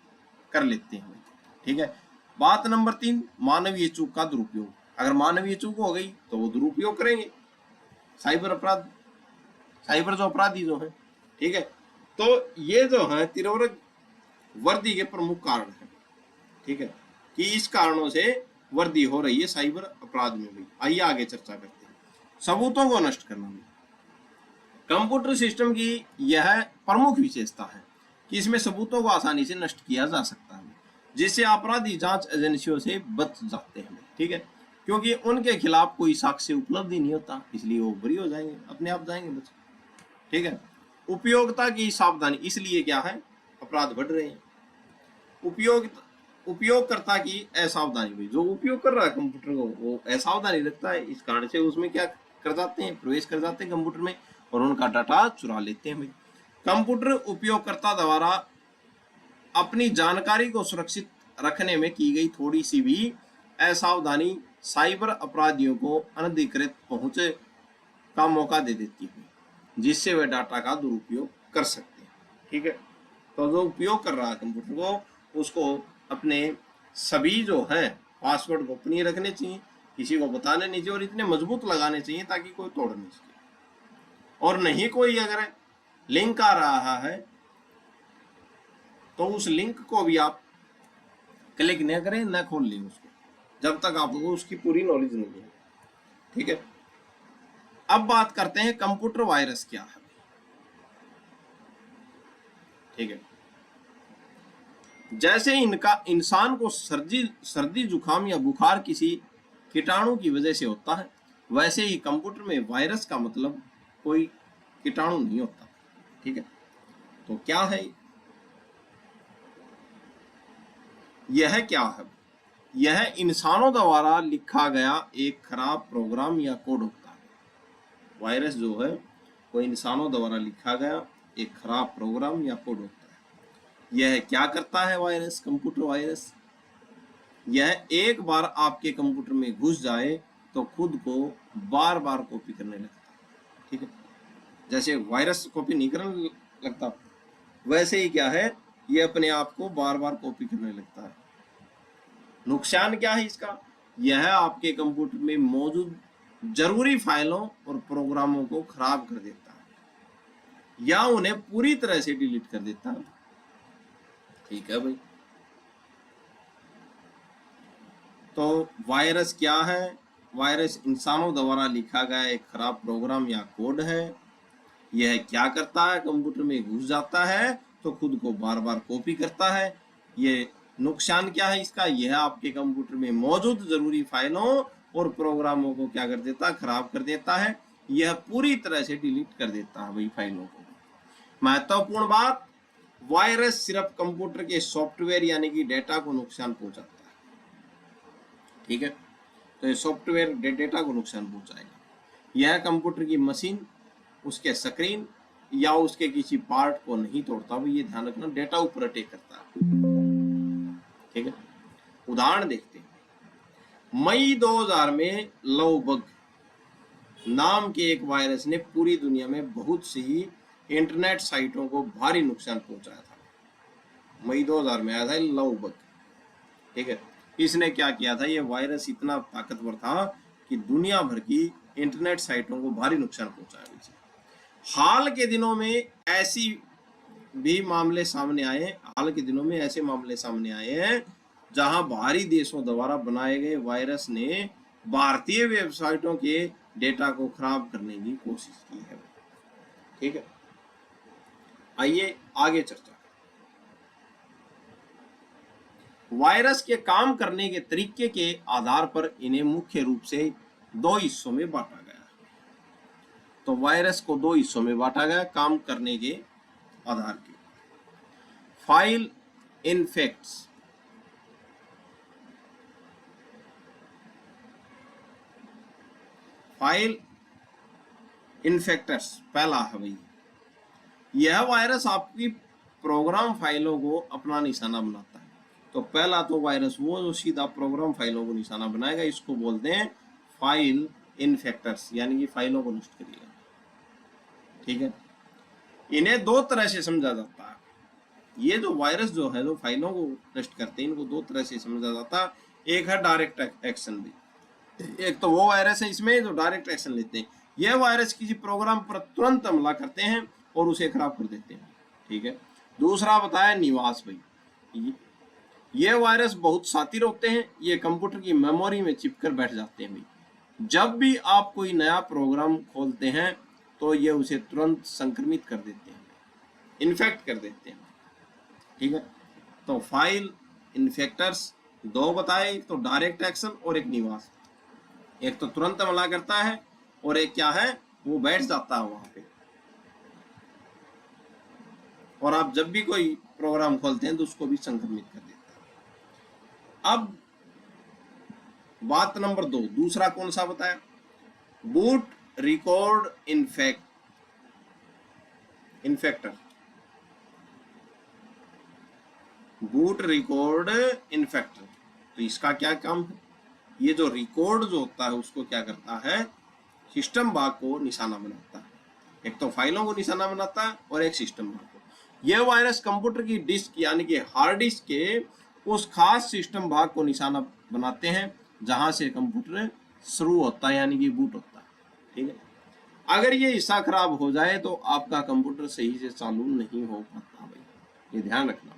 कर लेते हैं, ठीक है। बात नंबर 3, मानवीय चूक का दुरुपयोग। अगर मानवीय चूक हो गई तो वो दुरुपयोग करेंगे, साइबर अपराध, साइबर जो अपराधी जो है, ठीक है। तो ये जो है तीव्र वृद्धि के प्रमुख कारण है, ठीक है, कि इस कारणों से वृद्धि हो रही है साइबर अपराध में भी। आइए आगे चर्चा करते हैं। सबूतों को नष्ट करना भी कंप्यूटर सिस्टम की यह प्रमुख विशेषता है कि इसमें सबूतों को आसानी से नष्ट किया जा सकता है, जिससे अपराधी जांच एजेंसियों से बच जाते हैं, ठीक है, क्योंकि उनके खिलाफ कोई साक्ष्य उपलब्ध ही नहीं होता, इसलिए वो बरी हो जाएंगे, अपने आप जाएंगे बच, ठीक है। उपयोगिता की सावधानी, इसलिए क्या है अपराध बढ़ रहे हैं। उपयोगकर्ता की असावधानी भी, जो उपयोग कर रहा है कंप्यूटर को वो असावधानी रखता है, इस कारण से उसमें क्या कर जाते हैं, प्रवेश कर जाते हैं कंप्यूटर में और उनका डाटा चुरा लेते हैं भाई। कंप्यूटर उपयोगकर्ता द्वारा अपनी जानकारी को सुरक्षित रखने में की गई थोड़ी सी भी असावधानी साइबर अपराधियों को अनधिकृत पहुंच का मौका दे देती है, जिससे वे डाटा का दुरुपयोग कर सकते हैं, ठीक है। तो जो उपयोग कर रहा है कंप्यूटर को, उसको अपने सभी जो है पासवर्ड गोपनीय रखने चाहिए, किसी को बताने नहीं चाहिए और इतने मजबूत लगाने चाहिए ताकि कोई तोड़ नहीं सके। और नहीं कोई अगर लिंक आ रहा है तो उस लिंक को भी आप क्लिक न करें, न खोल लें उसको, जब तक आपको उसकी पूरी नॉलेज नहीं है, ठीक है। अब बात करते हैं कंप्यूटर वायरस क्या है, ठीक है। जैसे इनका इंसान को सर्दी जुकाम या बुखार किसी कीटाणु की वजह से होता है, वैसे ही कंप्यूटर में वायरस का मतलब कोई कीटाणु नहीं होता, ठीक है। तो क्या है यह, क्या है, यह इंसानों द्वारा लिखा गया एक खराब प्रोग्राम या कोड होता है। वायरस जो है वो इंसानों द्वारा लिखा गया एक खराब प्रोग्राम या कोड होता है। यह क्या करता है वायरस, कंप्यूटर वायरस, यह एक बार आपके कंप्यूटर में घुस जाए तो खुद को बार बार कॉपी करने लगता है, ठीक है। जैसे वायरस कॉपी नहीं करने लगता, वैसे ही क्या है ये अपने आप को बार बार कॉपी करने लगता है। नुकसान क्या है इसका, यह आपके कंप्यूटर में मौजूद जरूरी फाइलों और प्रोग्रामों को खराब कर देता है या उन्हें पूरी तरह से डिलीट कर देता है, ठीक है भाई। तो वायरस क्या है, वायरस इंसानों द्वारा लिखा गया एक खराब प्रोग्राम या कोड है। यह क्या करता है, कंप्यूटर में घुस जाता है तो खुद को बार बार कॉपी करता है। ये नुकसान क्या है इसका, यह आपके कंप्यूटर में मौजूद जरूरी फाइलों और प्रोग्रामों को क्या कर देता है, खराब कर देता है। यह पूरी तरह से डिलीट कर देता है वही फाइलों को। महत्वपूर्ण बात, वायरस सिर्फ कंप्यूटर के सॉफ्टवेयर यानी कि डेटा को नुकसान पहुंचाता है, ठीक है। तो ये सॉफ्टवेयर डेटा को नुकसान पहुंचाएगा। यह कंप्यूटर की मशीन, उसके स्क्रीन या उसके किसी पार्ट को नहीं तोड़ता, वो ये ध्यान रखना, डेटा ऊपर अटैक करता है, ठीक है। उदाहरण देखते हैं। मई 2000 में लवबग नाम के एक वायरस ने पूरी दुनिया में बहुत सी इंटरनेट साइटों को भारी नुकसान पहुंचाया था। मई 2000 में आया था लवबग, ठीक है। इसने क्या किया था, ये वायरस इतना ताकतवर था कि दुनिया भर की इंटरनेट साइटों को भारी नुकसान पहुंचाया। हाल के दिनों में ऐसी भी मामले सामने आए, हाल के दिनों में ऐसे मामले सामने आए हैं जहां बाहरी देशों द्वारा बनाए गए वायरस ने भारतीय वेबसाइटों के डेटा को खराब करने की कोशिश की है, ठीक है। आइए आगे चर्चा। वायरस के काम करने के तरीके के आधार पर इन्हें मुख्य रूप से दो हिस्सों में बांटा गया। तो वायरस को दो हिस्सों में बांटा गया काम करने के आधार के। फाइल इन्फेक्ट्स, फाइल इन्फेक्टर्स पहला है भाई। यह वायरस आपकी प्रोग्राम फाइलों को अपना निशाना बनाता है। तो पहला तो वायरस वो जो सीधा प्रोग्राम फाइलों को निशाना बनाएगा, इसको बोलते हैं फाइल इन्फेक्टर्स, यानी कि फाइलों को नष्ट करेगा। ठीक है, इन्हें दो तरह से समझा जाता है। ये जो वायरस जो है जो फाइलों को नष्ट करते हैं, इनको दो तरह से समझा जाता है। एक है डायरेक्ट एक्शन भी, एक तो वो वायरस है इसमें जो डायरेक्ट एक्शन लेते हैं। यह वायरस किसी प्रोग्राम पर तुरंत हमला करते हैं और उसे खराब कर देते हैं। ठीक है, दूसरा बताया निवास भाई। ये वायरस बहुत शातिर होते हैं, ये कंप्यूटर की मेमोरी में चिपकर बैठ जाते हैं भाई। जब भी आप कोई नया प्रोग्राम खोलते हैं तो ये उसे तुरंत संक्रमित कर देते हैं, इन्फेक्ट कर देते हैं। ठीक है, तो फाइल इन्फेक्टर्स दो बताए, एक तो डायरेक्ट एक्शन और एक निवास। एक तो तुरंत हमला करता है और एक क्या है, वो बैठ जाता है वहां पे, और आप जब भी कोई प्रोग्राम खोलते हैं तो उसको भी संक्रमित कर देता है। अब बात नंबर दो, दूसरा कौन सा बताया, बूट रिकॉर्ड इन्फेक्टर, बूट रिकॉर्ड इन्फेक्टर। तो इसका क्या काम है, ये जो रिकॉर्ड जो होता है उसको क्या करता है, सिस्टम भाग को निशाना बनाता है। एक तो फाइलों को निशाना बनाता है और एक सिस्टम भाग को। यह वायरस कंप्यूटर की डिस्क यानी कि हार्ड डिस्क के उस खास सिस्टम भाग को निशाना बनाते हैं जहां से कंप्यूटर शुरू होता है, यानी कि बूट होता है। ठीक है, अगर ये हिस्सा खराब हो जाए तो आपका कंप्यूटर सही से चालू नहीं हो पाता भाई, ये ध्यान रखना।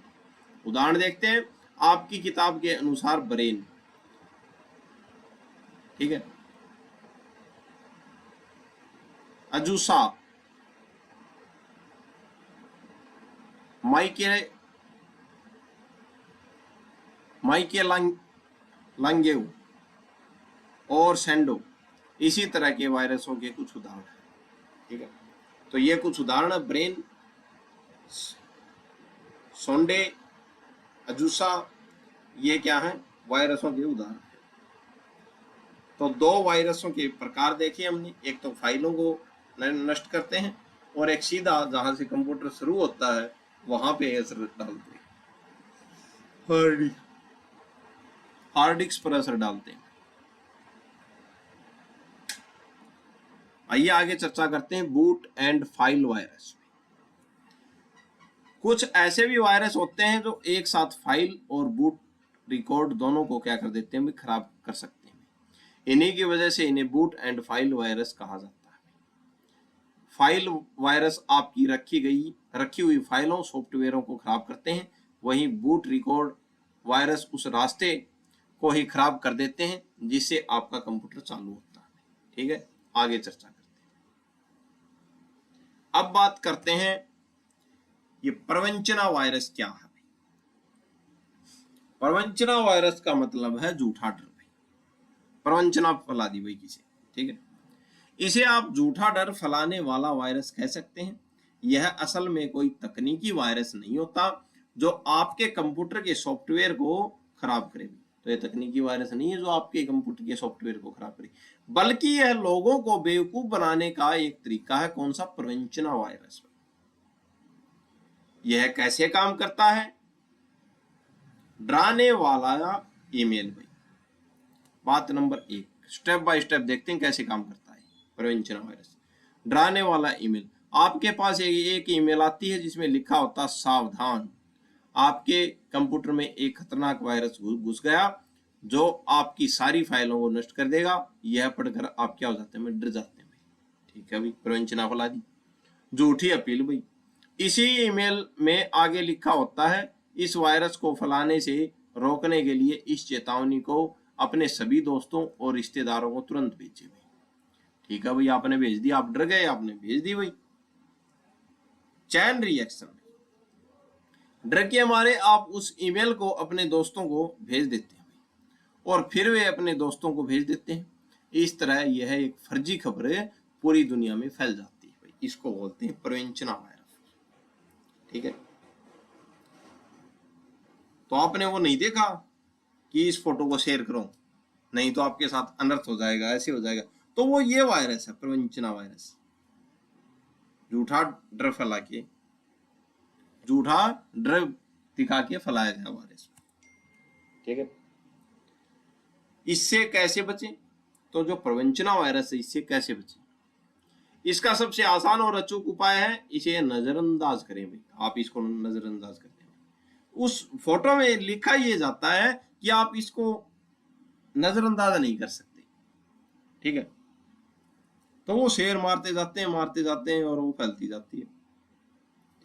उदाहरण देखते हैं, आपकी किताब के अनुसार ब्रेन। ठीक है, अजूसा, माइके लांगेव और सेंडो, इसी तरह के वायरसों के कुछ उदाहरण हैं। ठीक है, तो ये कुछ उदाहरण है, ब्रेन, सोंडे, अजूसा, ये क्या है, वायरसों के उदाहरण हैं। तो दो वायरसों के प्रकार देखे हमने, एक तो फाइलों को नष्ट करते हैं और एक सीधा जहां से कंप्यूटर शुरू होता है वहां पे असर डालते हैं, हार्ड डिस्क पर असर डालते हैं। आइए आगे चर्चा करते हैं बूट एंड फाइल वायरस। कुछ ऐसे भी वायरस होते हैं जो एक साथ फाइल और बूट रिकॉर्ड दोनों को क्या कर देते हैं, भी खराब कर सकते हैं। इन्हीं की वजह से इन्हें बूट एंड फाइल वायरस कहा जाता है। फाइल वायरस आपकी रखी हुई फाइलों सॉफ्टवेयरों को खराब करते हैं, वहीं बूट रिकॉर्ड वायरस उस रास्ते को ही खराब कर देते हैं जिससे आपका कंप्यूटर चालू होता है। ठीक है, आगे चर्चा करते हैं। अब बात करते हैं ये प्रवंचना वायरस क्या है। प्रवंचना वायरस का मतलब है झूठा डर भाई, प्रवंचना फैला दी भाई किसी। ठीक है, इसे आप झूठा डर फैलाने वाला वायरस कह सकते हैं। यह असल में कोई तकनीकी वायरस नहीं होता जो आपके कंप्यूटर के सॉफ्टवेयर को खराब करे। तो यह तकनीकी वायरस नहीं है जो आपके कंप्यूटर के सॉफ्टवेयर को खराब करे, बल्कि यह लोगों को बेवकूफ बनाने का एक तरीका है। कौन सा, प्रवंचना वायरस। यह कैसे काम करता है, डराने वाला ईमेल भाई। बात नंबर एक, स्टेप बाय स्टेप देखते हैं कैसे काम करता है प्रवंचना वायरस। डराने वाला ईमेल, आपके पास एक ईमेल आती है जिसमें लिखा होता सावधान, आपके कंप्यूटर में एक खतरनाक वायरस घुस गया जो आपकी सारी फाइलों को नष्ट कर देगा। यह पढ़कर आप क्या हो जाते हैं, डर जाते हैं। ठीक है भाई, प्रवंचना फैला दी। झूठी अपील भाई, इसी ईमेल में आगे लिखा होता है इस वायरस को फैलाने से रोकने के लिए इस चेतावनी को अपने सभी दोस्तों और रिश्तेदारों को तुरंत भेजे भाई। ठीक है भाई, आपने भेज दी, आप डर गए, आपने भेज दी भाई। चैन रिएक्शन, डर के मारे आप उस ईमेल को अपने दोस्तों को भेज देते हैं और फिर वे अपने दोस्तों को भेज देते हैं। इस तरह यह एक फर्जी खबर पूरी दुनिया में फैल जाती है भाई। इसको बोलते हैं प्रवंचना वायरस। ठीक है, तो आपने वो नहीं देखा कि इस फोटो को शेयर करो, नहीं तो आपके साथ अनर्थ हो जाएगा, ऐसे हो जाएगा, तो वो ये वायरस है, प्रवंचना वायरस। झूठा डर फैला के, झूठा डर दिखा के फैलाया गया वायरस। ठीक है, इससे कैसे बचें? तो जो प्रवंचना वायरस है, इससे कैसे बचें? इसका सबसे आसान और अचूक उपाय है, इसे नजरअंदाज करें भाई। आप इसको नजरअंदाज करते हैं, उस फोटो में लिखा ये जाता है कि आप इसको नजरअंदाज नहीं कर सकते। ठीक है, तो वो शेयर मारते जाते हैं और वो फैलती जाती है।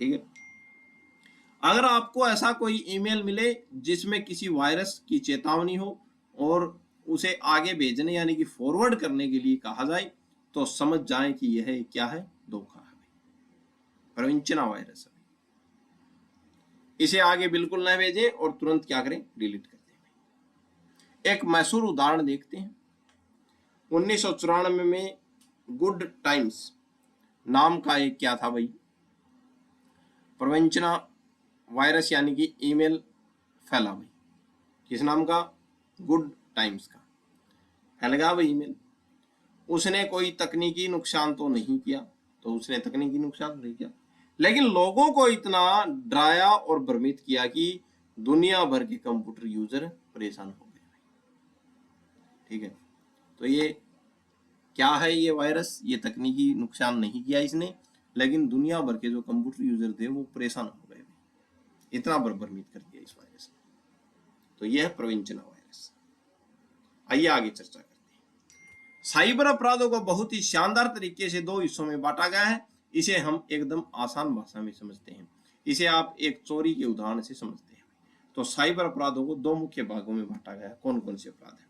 ठीक है, अगर आपको ऐसा कोई ईमेल मिले जिसमें किसी वायरस की चेतावनी हो और उसे आगे भेजने यानी कि फॉरवर्ड करने के लिए कहा जाए, तो समझ जाएं कि यह क्या है, धोखा है, प्रवंचना वायरस है। इसे आगे बिल्कुल न भेजें और तुरंत क्या करें, डिलीट कर दें। एक मशहूर उदाहरण देखते हैं। 1994 में गुड टाइम्स नाम का एक क्या था भाई, प्रवंचना वायरस यानी कि ईमेल फैला भाई। किस नाम का? गुड टाइम्स का फैल गया भाई ईमेल। उसने कोई तकनीकी नुकसान तो नहीं किया, तो उसने तकनीकी नुकसान नहीं किया, लेकिन लोगों को इतना डराया और भ्रमित किया कि दुनिया भर के कंप्यूटर यूजर परेशान हो गए। ठीक है, तो ये क्या है, ये वायरस, ये तकनीकी नुकसान नहीं किया इसने, लेकिन दुनिया भर के जो कंप्यूटर यूजर थे वो परेशान हो गए, इतना भ्रमित कर दिया इस वायरस ने। तो यह है प्रवंचना वायरस। आइए आगे चर्चा करते हैं। साइबर अपराधों को बहुत ही शानदार तरीके से दो हिस्सों में बांटा गया है। इसे हम एकदम आसान भाषा में समझते हैं। इसे आप एक चोरी के उदाहरण से समझते हैं। तो साइबर अपराधों को दो मुख्य भागों में बांटा गया है। कौन कौन से अपराध है?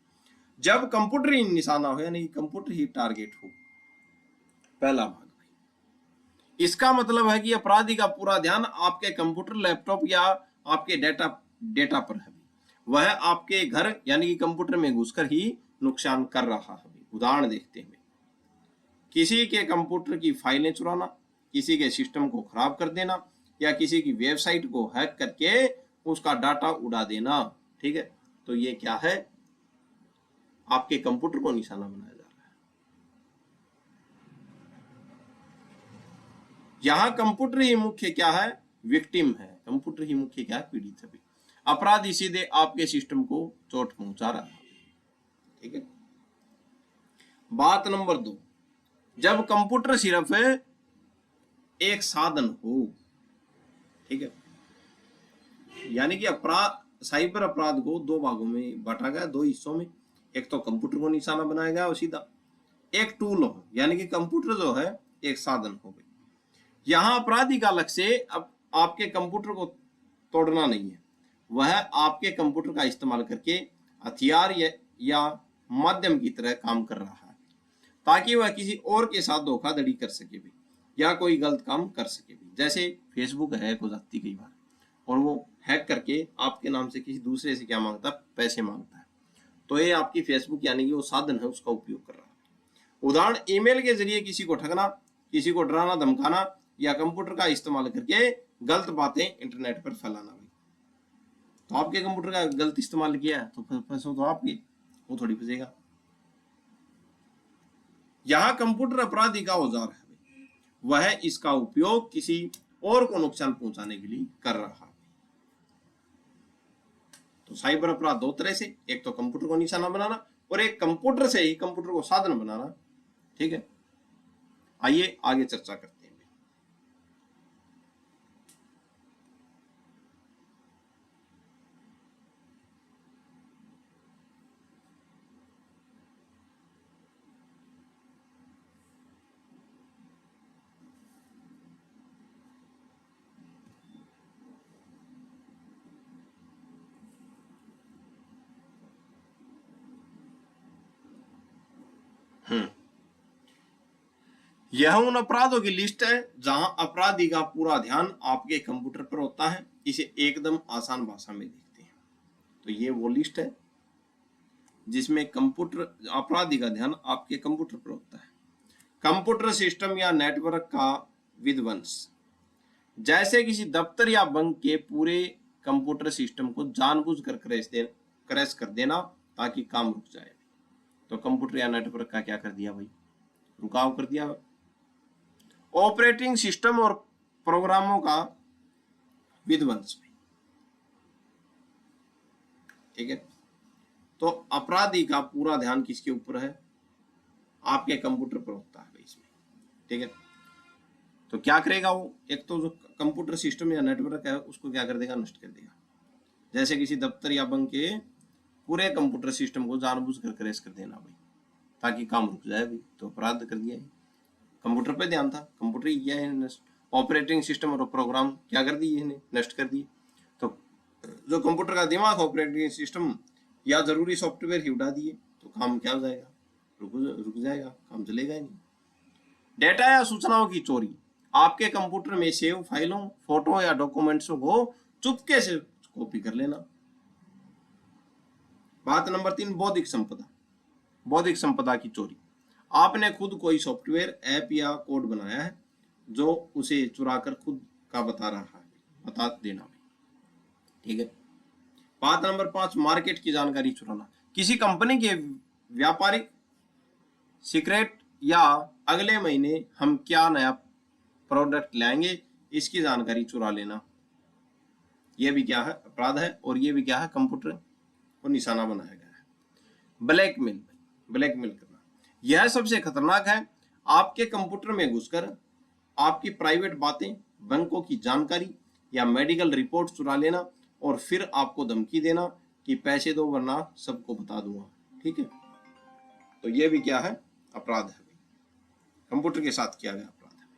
जब कंप्यूटर ही निशाना हो यानी कंप्यूटर ही टारगेट हो, पहला भाग। इसका मतलब है कि अपराधी का पूरा ध्यान आपके कंप्यूटर, लैपटॉप या आपके डेटा पर है। वह आपके घर यानी कि कंप्यूटर में घुसकर ही नुकसान कर रहा है। उदाहरण देखते हैं। किसी के कंप्यूटर की फाइलें चुराना, किसी के सिस्टम को खराब कर देना, या किसी की वेबसाइट को हैक करके उसका डाटा उड़ा देना। ठीक है, तो ये क्या है, आपके कंप्यूटर को निशाना बनाया जा रहा है। यहां कंप्यूटर ही मुख्य क्या है, विक्टिम है। कंप्यूटर ही मुख्य क्या है, पीड़ित है। अपराधी सीधे आपके सिस्टम को चोट पहुंचा रहा है। ठीक है, बात नंबर 2, जब कंप्यूटर सिर्फ एक साधन हो। ठीक है, यानी कि साइबर अपराध को दो भागों में बांटा गया, दो हिस्सों में। एक तो कंप्यूटर को निशाना बनाया गया और सीधा, एक टूल हो यानी कि कंप्यूटर जो है एक साधन हो गई। यहां अपराधी का लक्ष्य अब आपके कंप्यूटर को तोड़ना नहीं है, वह आपके कंप्यूटर का इस्तेमाल करके हथियार या माध्यम की तरह काम कर रहा है, ताकि वह किसी और के साथ धोखाधड़ी कर सके भी या कोई गलत काम कर सके भी। जैसे फेसबुक हैक हो जाती कई बार, और वो हैक करके आपके नाम से किसी दूसरे से क्या मांगता है, पैसे मांगता है। तो ये आपकी फेसबुक यानी कि वो साधन है, उसका उपयोग कर रहा है। उदाहरण, ईमेल के जरिए किसी को ठगना, किसी को डराना धमकाना, या कंप्यूटर का इस्तेमाल करके गलत बातें इंटरनेट पर फैलाना। भाई तो आपके कंप्यूटर का गलत इस्तेमाल किया है तो फंसो तो आपकी, वो थोड़ी फंसेगा। यहां कंप्यूटर अपराधी का औजार है, वह इसका उपयोग किसी और को नुकसान पहुंचाने के लिए कर रहा है। तो साइबर अपराध दो तरह से, एक तो कंप्यूटर को निशाना बनाना और एक कंप्यूटर से ही कंप्यूटर को साधन बनाना। ठीक है, आइए आगे चर्चा करते हैं। यह उन अपराधों की लिस्ट है जहां अपराधी का पूरा ध्यान आपके कंप्यूटर पर होता है इसे एकदम आसान भाषा में देखते हैं। तो ये वो लिस्ट है जिसमें कंप्यूटर अपराधी का ध्यान आपके कंप्यूटर पर होता है। कंप्यूटर सिस्टम या नेटवर्क का विध्वंस, जैसे किसी दफ्तर या बैंक के पूरे कंप्यूटर सिस्टम को जानबूझकर क्रैश कर देना ताकि काम रुक जाए। तो कंप्यूटर या नेटवर्क का क्या कर दिया भाई, रुकाव कर दिया। ऑपरेटिंग सिस्टम और प्रोग्रामों का विध्वंस, ठीक है। तो अपराधी का पूरा ध्यान किसके ऊपर है, आपके कंप्यूटर पर होता है इसमें, ठीक है। तो क्या करेगा वो, एक तो जो कंप्यूटर सिस्टम या नेटवर्क है उसको क्या कर देगा, नष्ट कर देगा। जैसे किसी दफ्तर या बैंक के पूरे कंप्यूटर सिस्टम को जानबूझकर क्रैश कर देना भाई ताकि काम रुक जाए भाई, तो अपराध कर दिया है। कंप्यूटर पे ध्यान था, कंप्यूटर ही किया है नष्ट। ऑपरेटिंग सिस्टम और प्रोग्राम क्या कर दिए इन्हें, नष्ट कर दिए। तो जो कंप्यूटर का दिमाग ऑपरेटिंग सिस्टम या जरूरी सॉफ्टवेयर ही उड़ा दिए तो काम क्या हो जाएगा, रुक जाएगा, काम चलेगा ही नहीं। डेटा या सूचनाओं की चोरी, आपके कंप्यूटर में सेव फाइलों, फोटो या डॉक्यूमेंट्सों को चुपके से कॉपी कर लेना। बात नंबर 3, बौद्धिक संपदा। बौद्धिक संपदा की चोरी, आपने खुद कोई सॉफ्टवेयर, ऐप या कोड बनाया है जो उसे चुराकर खुद का बता देना भाई, ठीक है। बात नंबर 5, मार्केट की जानकारी चुराना, किसी कंपनी के व्यापारिक सीक्रेट या अगले महीने हम क्या नया प्रोडक्ट लाएंगे इसकी जानकारी चुरा लेना, यह भी क्या है, अपराध है। और यह भी क्या है, कंप्यूटर को निशाना बनाया गया है। ब्लैकमेल, ब्लैकमेल करना, यह सबसे खतरनाक है। आपके कंप्यूटर में घुसकर आपकी प्राइवेट बातें, बैंकों की जानकारी या मेडिकल रिपोर्ट चुरा लेना और फिर आपको धमकी देना कि पैसे दो वरना सबको बता दूंगा, ठीक है। तो यह भी क्या है, अपराध है, कंप्यूटर के साथ किया गया अपराध है।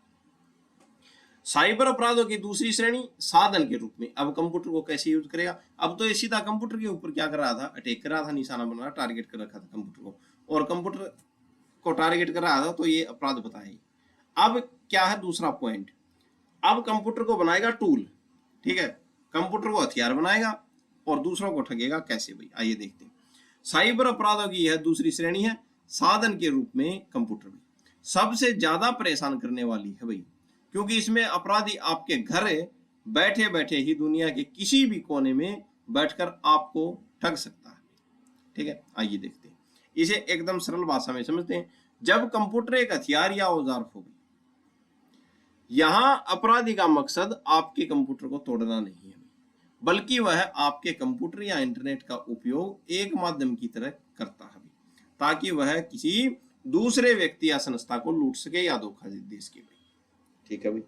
साइबर अपराधों की दूसरी श्रेणी, साधन के रूप में। अब कंप्यूटर को कैसे यूज करेगा, अब तो ये सीधा कंप्यूटर के ऊपर क्या कर रहा था, अटैक कर रहा था, निशाना बना रहा, टारगेट कर रखा था कंप्यूटर को, और कंप्यूटर को टारगेट कर रहा था, तो ये अपराध बताए। अब क्या है दूसरा पॉइंट, अब कंप्यूटर को बनाएगा टूल, ठीक है, कंप्यूटर को हथियार बनाएगा और दूसरों को ठगेगा कैसे भाई, आइए देखते हैं। साइबर अपराधों की यह दूसरी श्रेणी है, साधन के रूप में कंप्यूटर में सबसे ज्यादा परेशान करने वाली है भाई, क्योंकि इसमें अपराधी आपके घर बैठे बैठे ही दुनिया के किसी भी कोने में बैठकर आपको ठग सकता है, ठीक है। आइए देखते हैं, इसे एकदम सरल भाषा में समझते हैं। जब कंप्यूटर एक हथियार या औजार हो गई, यहां अपराधी का मकसद आपके कंप्यूटर को तोड़ना नहीं है, बल्कि वह आपके कंप्यूटर या इंटरनेट का उपयोग एक माध्यम की तरह करता है ताकि वह किसी दूसरे व्यक्ति या संस्था को लूट सके या धोखा दे सके, ठीक है भाई।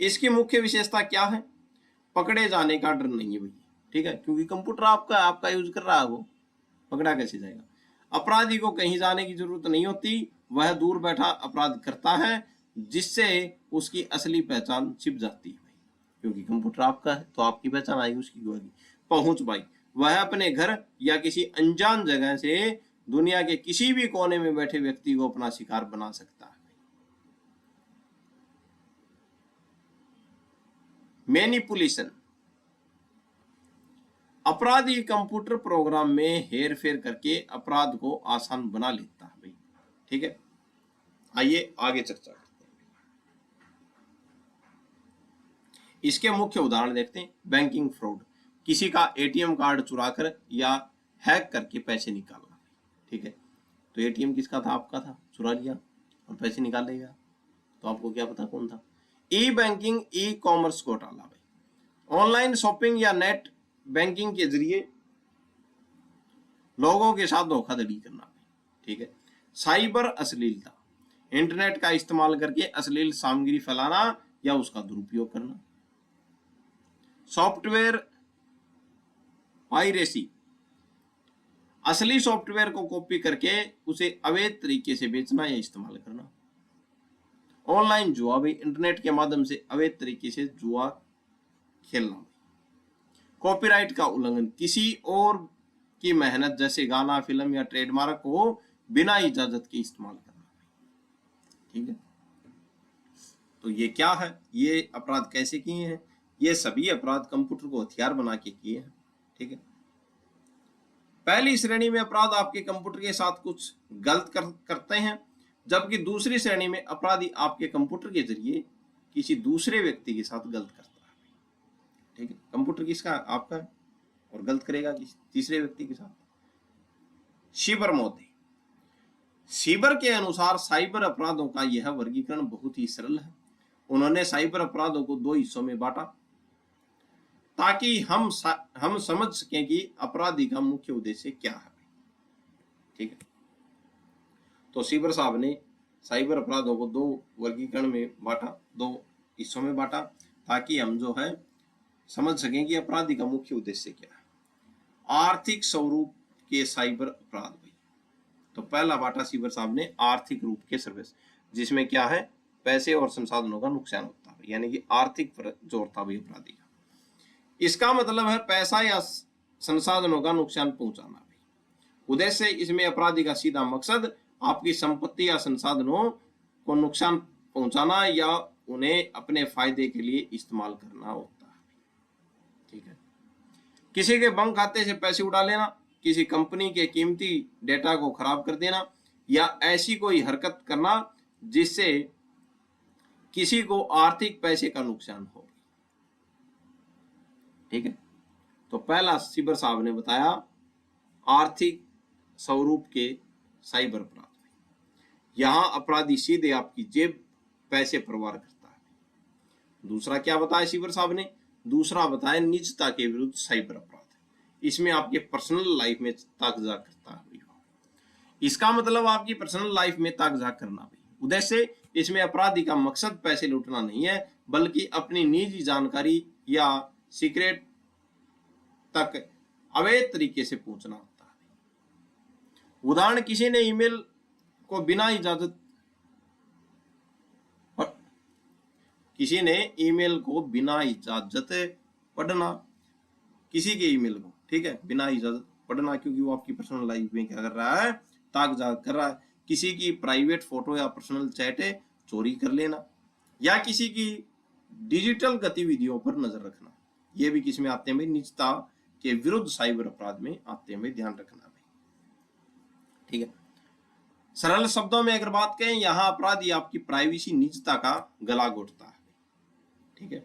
इसकी मुख्य विशेषता क्या है, पकड़े जाने का डर नहीं है भाई, ठीक है, क्योंकि कंप्यूटर आपका यूज कर रहा है, वो पकड़ा कैसे जाएगा। अपराधी को कहीं जाने की जरूरत नहीं होती, वह दूर बैठा अपराध करता है जिससे उसकी असली पहचान छिप जाती है भाई, क्योंकि कंप्यूटर आपका है तो आपकी पहचान आएगी, उसकी होगी पहुंच भाई। वह अपने घर या किसी अनजान जगह से दुनिया के किसी भी कोने में बैठे व्यक्ति को अपना शिकार बना सकता है। मैनिपुलेशन, अपराधी कंप्यूटर प्रोग्राम में हेरफेर करके अपराध को आसान बना लेता है भाई, ठीक है। आइए आगे चर्चा करते हैं। इसके मुख्य उदाहरण देखते हैं। बैंकिंग फ्रॉड, किसी का एटीएम कार्ड चुराकर या हैक करके पैसे निकालना, ठीक है। तो एटीएम किसका था, आपका था, चुरा लिया और पैसे निकाल लेगा, तो आपको क्या पता कौन था। ई बैंकिंग, ई कॉमर्स घोटाला भाई, ऑनलाइन शॉपिंग या नेट बैंकिंग के जरिए लोगों के साथ धोखाधड़ी करना भाई, ठीक है। साइबर अश्लीलता, इंटरनेट का इस्तेमाल करके अश्लील सामग्री फैलाना या उसका दुरुपयोग करना। सॉफ्टवेयर पायरेसी, असली सॉफ्टवेयर को कॉपी करके उसे अवैध तरीके से बेचना या इस्तेमाल करना। ऑनलाइन जुआ भी, इंटरनेट के माध्यम से अवैध तरीके से जुआ खेलना। कॉपीराइट का उल्लंघन, किसी और की मेहनत जैसे गाना, फिल्म या ट्रेडमार्क को बिना इजाजत के इस्तेमाल करना, ठीक है। तो ये क्या है, ये अपराध कैसे किए हैं, ये सभी अपराध कंप्यूटर को हथियार बना के किए हैं। ठीक है, पहली श्रेणी में अपराध आपके कंप्यूटर के साथ कुछ गलत करते हैं, जबकि दूसरी श्रेणी में अपराधी आपके कंप्यूटर के जरिए किसी दूसरे व्यक्ति के साथ गलत करता है। ठीक है, कंप्यूटर किसका? आपका है, और गलत करेगा किसी तीसरे व्यक्ति के साथ। साइबर मोदी, साइबर के अनुसार साइबर अपराधों का यह वर्गीकरण बहुत ही सरल है। उन्होंने साइबर अपराधों को दो हिस्सों में बांटा ताकि हम समझ सकें कि अपराधी का मुख्य उद्देश्य क्या है। ठीक है, तो साइबर साहब ने साइबर अपराधों को दो वर्गीकरण में बांटा, दो हिस्सों में बांटा, ताकि हम जो है समझ सकें कि अपराधी का मुख्य उद्देश्य क्या है। आर्थिक स्वरूप के साइबर अपराध भाई, तो पहला बांटा साइबर साहब ने आर्थिक रूप के सर्विस, जिसमें क्या है, पैसे और संसाधनों का नुकसान होता है, यानी कि आर्थिक जो होता है अपराधी का। इसका मतलब है पैसा या संसाधनों का नुकसान पहुंचाना भी। उद्देश्य इसमें अपराधी का सीधा मकसद आपकी संपत्ति या संसाधनों को नुकसान पहुंचाना या उन्हें अपने फायदे के लिए इस्तेमाल करना होता है। ठीक है, किसी के बैंक खाते से पैसे उड़ा लेना, किसी कंपनी के कीमती डेटा को खराब कर देना, या ऐसी कोई हरकत करना जिससे किसी को आर्थिक पैसे का नुकसान हो। ठीक है, तो पहला साइबर साहब ने बताया आर्थिक स्वरूप के साइबर अपराध। यहां अपराधी सीधे आपकी जेब पैसे परवार करता है। दूसरा क्या बताया साइबर साहब ने? दूसरा बताया निजता के विरुद्ध साइबर अपराध। इसमें आपके पर्सनल लाइफ में ताकझाक करता है। इसका मतलब आपकी पर्सनल लाइफ में ताकझाक करना भी। उद्देश्य इसमें अपराधी का मकसद पैसे लूटना नहीं है, बल्कि अपनी निजी जानकारी या सीक्रेट तक अवैध तरीके से पहुंचना होता है। उदाहरण, किसी ने ईमेल को बिना इजाजत पढ़ना, किसी के ईमेल को, ठीक है, बिना इजाजत पढ़ना, क्योंकि वो आपकी पर्सनल लाइफ में क्या कर रहा है, ताकझाक कर रहा है। किसी की प्राइवेट फोटो या पर्सनल चैट चोरी कर लेना, या किसी की डिजिटल गतिविधियों पर नजर रखना, ये भी किसमें आते हैं? निजता के विरुद्ध साइबर अपराध में आते हैं, ध्यान रखना भाई। ठीक है, सरल शब्दों में अगर बात करें, यहां अपराधी आपकी प्राइवेसी निजता का गला घोटता है। ठीक है,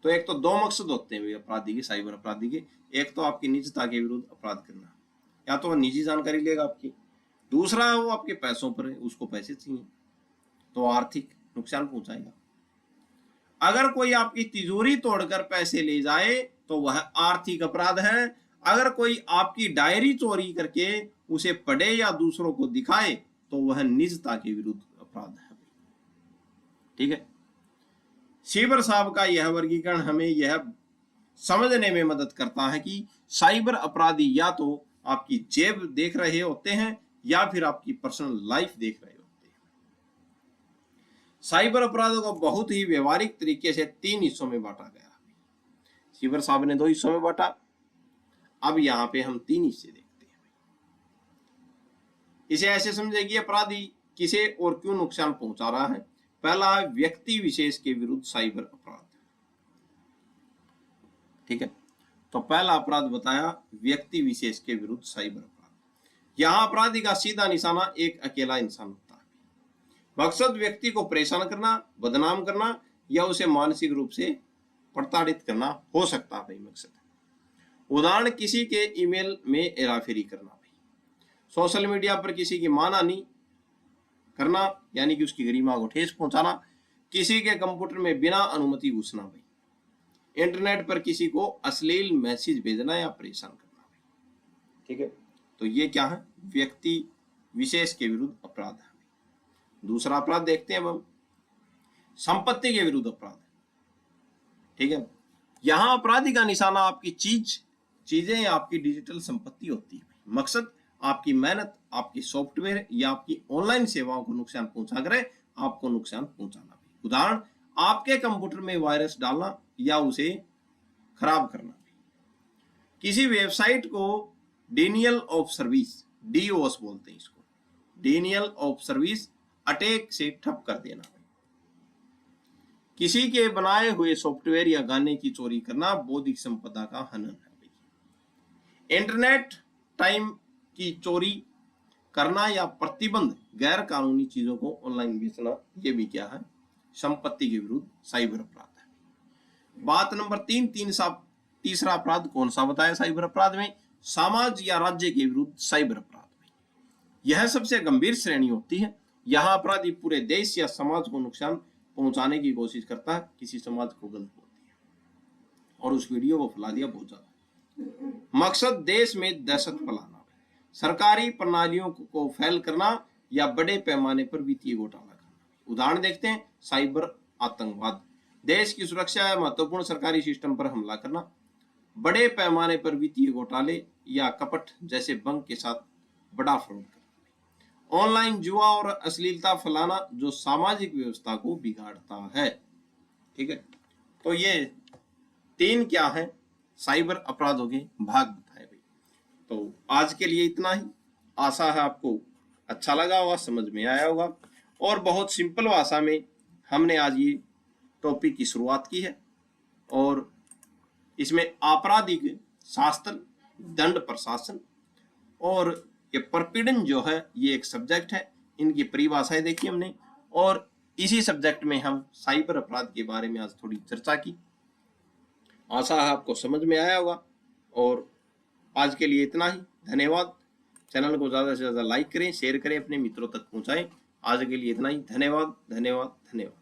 तो एक तो दो मकसद होते हैं अपराधी के, साइबर अपराधी के। एक तो आपकी निजता के विरुद्ध अपराध करना, या तो वह निजी जानकारी लेगा आपकी, दूसरा वो आपके पैसों पर है, उसको पैसे चाहिए तो आर्थिक नुकसान पहुंचाएगा। अगर कोई आपकी तिजोरी तोड़कर पैसे ले जाए तो वह आर्थिक अपराध है। अगर कोई आपकी डायरी चोरी करके उसे पढ़े या दूसरों को दिखाए तो वह निजता के विरुद्ध अपराध है। ठीक है, साइबर साहब का यह वर्गीकरण हमें यह समझने में मदद करता है कि साइबर अपराधी या तो आपकी जेब देख रहे होते हैं या फिर आपकी पर्सनल लाइफ देख रहे होते हैं। साइबर अपराधों को बहुत ही व्यवहारिक तरीके से तीन हिस्सों में बांटा गया। साइबर साहब ने दो हिस्सों में बांटा, अब यहां पे हम तीन हिस्से देखते हैं। इसे ऐसे समझे कि अपराधी किसे और क्यों नुकसान पहुंचा रहा है। पहला है व्यक्ति विशेष के विरुद्ध साइबर अपराध। ठीक है, तो पहला अपराध बताया व्यक्ति विशेष के विरुद्ध साइबर अपराध। यहां अपराधी का सीधा निशाना एक अकेला इंसान होता है। मकसद व्यक्ति को परेशान करना, बदनाम करना या उसे मानसिक रूप से प्रताड़ित करना हो सकता है भाई मकसद। उदाहरण, किसी के ईमेल में हेराफेरी करना भाई, सोशल मीडिया पर किसी की मानहानि करना, यानी कि उसकी गरिमा को ठेस पहुंचाना, किसी के कंप्यूटर में बिना अनुमति घुसना भाई, इंटरनेट पर किसी को अश्लील मैसेज भेजना या परेशान करना भाई। ठीक है, तो ये क्या है? व्यक्ति विशेष के विरुद्ध अपराध है। दूसरा अपराध देखते हैं हम, संपत्ति के विरुद्ध अपराध। ठीक है, यहां अपराधी का निशाना आपकी चीजें या आपकी डिजिटल संपत्ति होती है। मकसद आपकी मेहनत, आपकी सॉफ्टवेयर या आपकी ऑनलाइन सेवाओं को नुकसान पहुंचा कर आपको नुकसान पहुंचाना भी। उदाहरण, आपके कंप्यूटर में वायरस डालना या उसे खराब करना भी। किसी वेबसाइट को डिनियल ऑफ सर्विस, डीओएस बोलते हैं इसको, डिनियल ऑफ सर्विस अटैक से ठप कर देना। किसी के बनाए हुए सॉफ्टवेयर या गाने की चोरी करना बौद्धिक संपदा का हनन है। इंटरनेट टाइम की चोरी करना या प्रतिबंध गैर कानूनी चीजों को ऑनलाइन बेचना, ये भी क्या है, संपत्ति के विरुद्ध साइबर अपराध है। बात नंबर 3, तीसरा अपराध कौन सा बताया साइबर अपराध में? समाज या राज्य के विरुद्ध साइबर अपराध में। यह सबसे गंभीर श्रेणी होती है। यहाँ अपराधी पूरे देश या समाज को नुकसान पहुंचाने की कोशिश करता है। किसी समाज को गलत बोल दिया और उस वीडियो को फैला दिया बहुत ज्यादा। मकसद देश में दहशत फैलाना, सरकारी प्रणालियों को फेल करना या बड़े पैमाने पर वित्तीय घोटाला करना। उदाहरण देखते हैं, साइबर आतंकवाद, देश की सुरक्षा या महत्वपूर्ण सरकारी सिस्टम पर हमला करना, बड़े पैमाने पर वित्तीय घोटाले या कपट जैसे बैंक के साथ बड़ा फ्रॉड करना, ऑनलाइन जुआ और अश्लीलता फैलाना जो सामाजिक व्यवस्था को बिगाड़ता है। ठीक है, तो ये 3 क्या है, साइबर अपराधों के भाग बताए भाई। तो आज के लिए इतना ही। आशा है आपको अच्छा लगा होगा, समझ में आया होगा, और बहुत सिंपल भाषा में हमने आज ये टॉपिक की शुरुआत की है। और इसमें आपराधिक शास्त्र, दंड प्रशासन और ये प्रपीड़न जो है ये एक सब्जेक्ट है। इनकी परिभाषाएं देखी हमने, और इसी सब्जेक्ट में हम साइबर अपराध के बारे में आज थोड़ी चर्चा की। आशा है आपको समझ में आया होगा, और आज के लिए इतना ही। धन्यवाद। चैनल को ज्यादा से ज्यादा लाइक करें, शेयर करें, अपने मित्रों तक पहुंचाएं। आज के लिए इतना ही। धन्यवाद, धन्यवाद, धन्यवाद।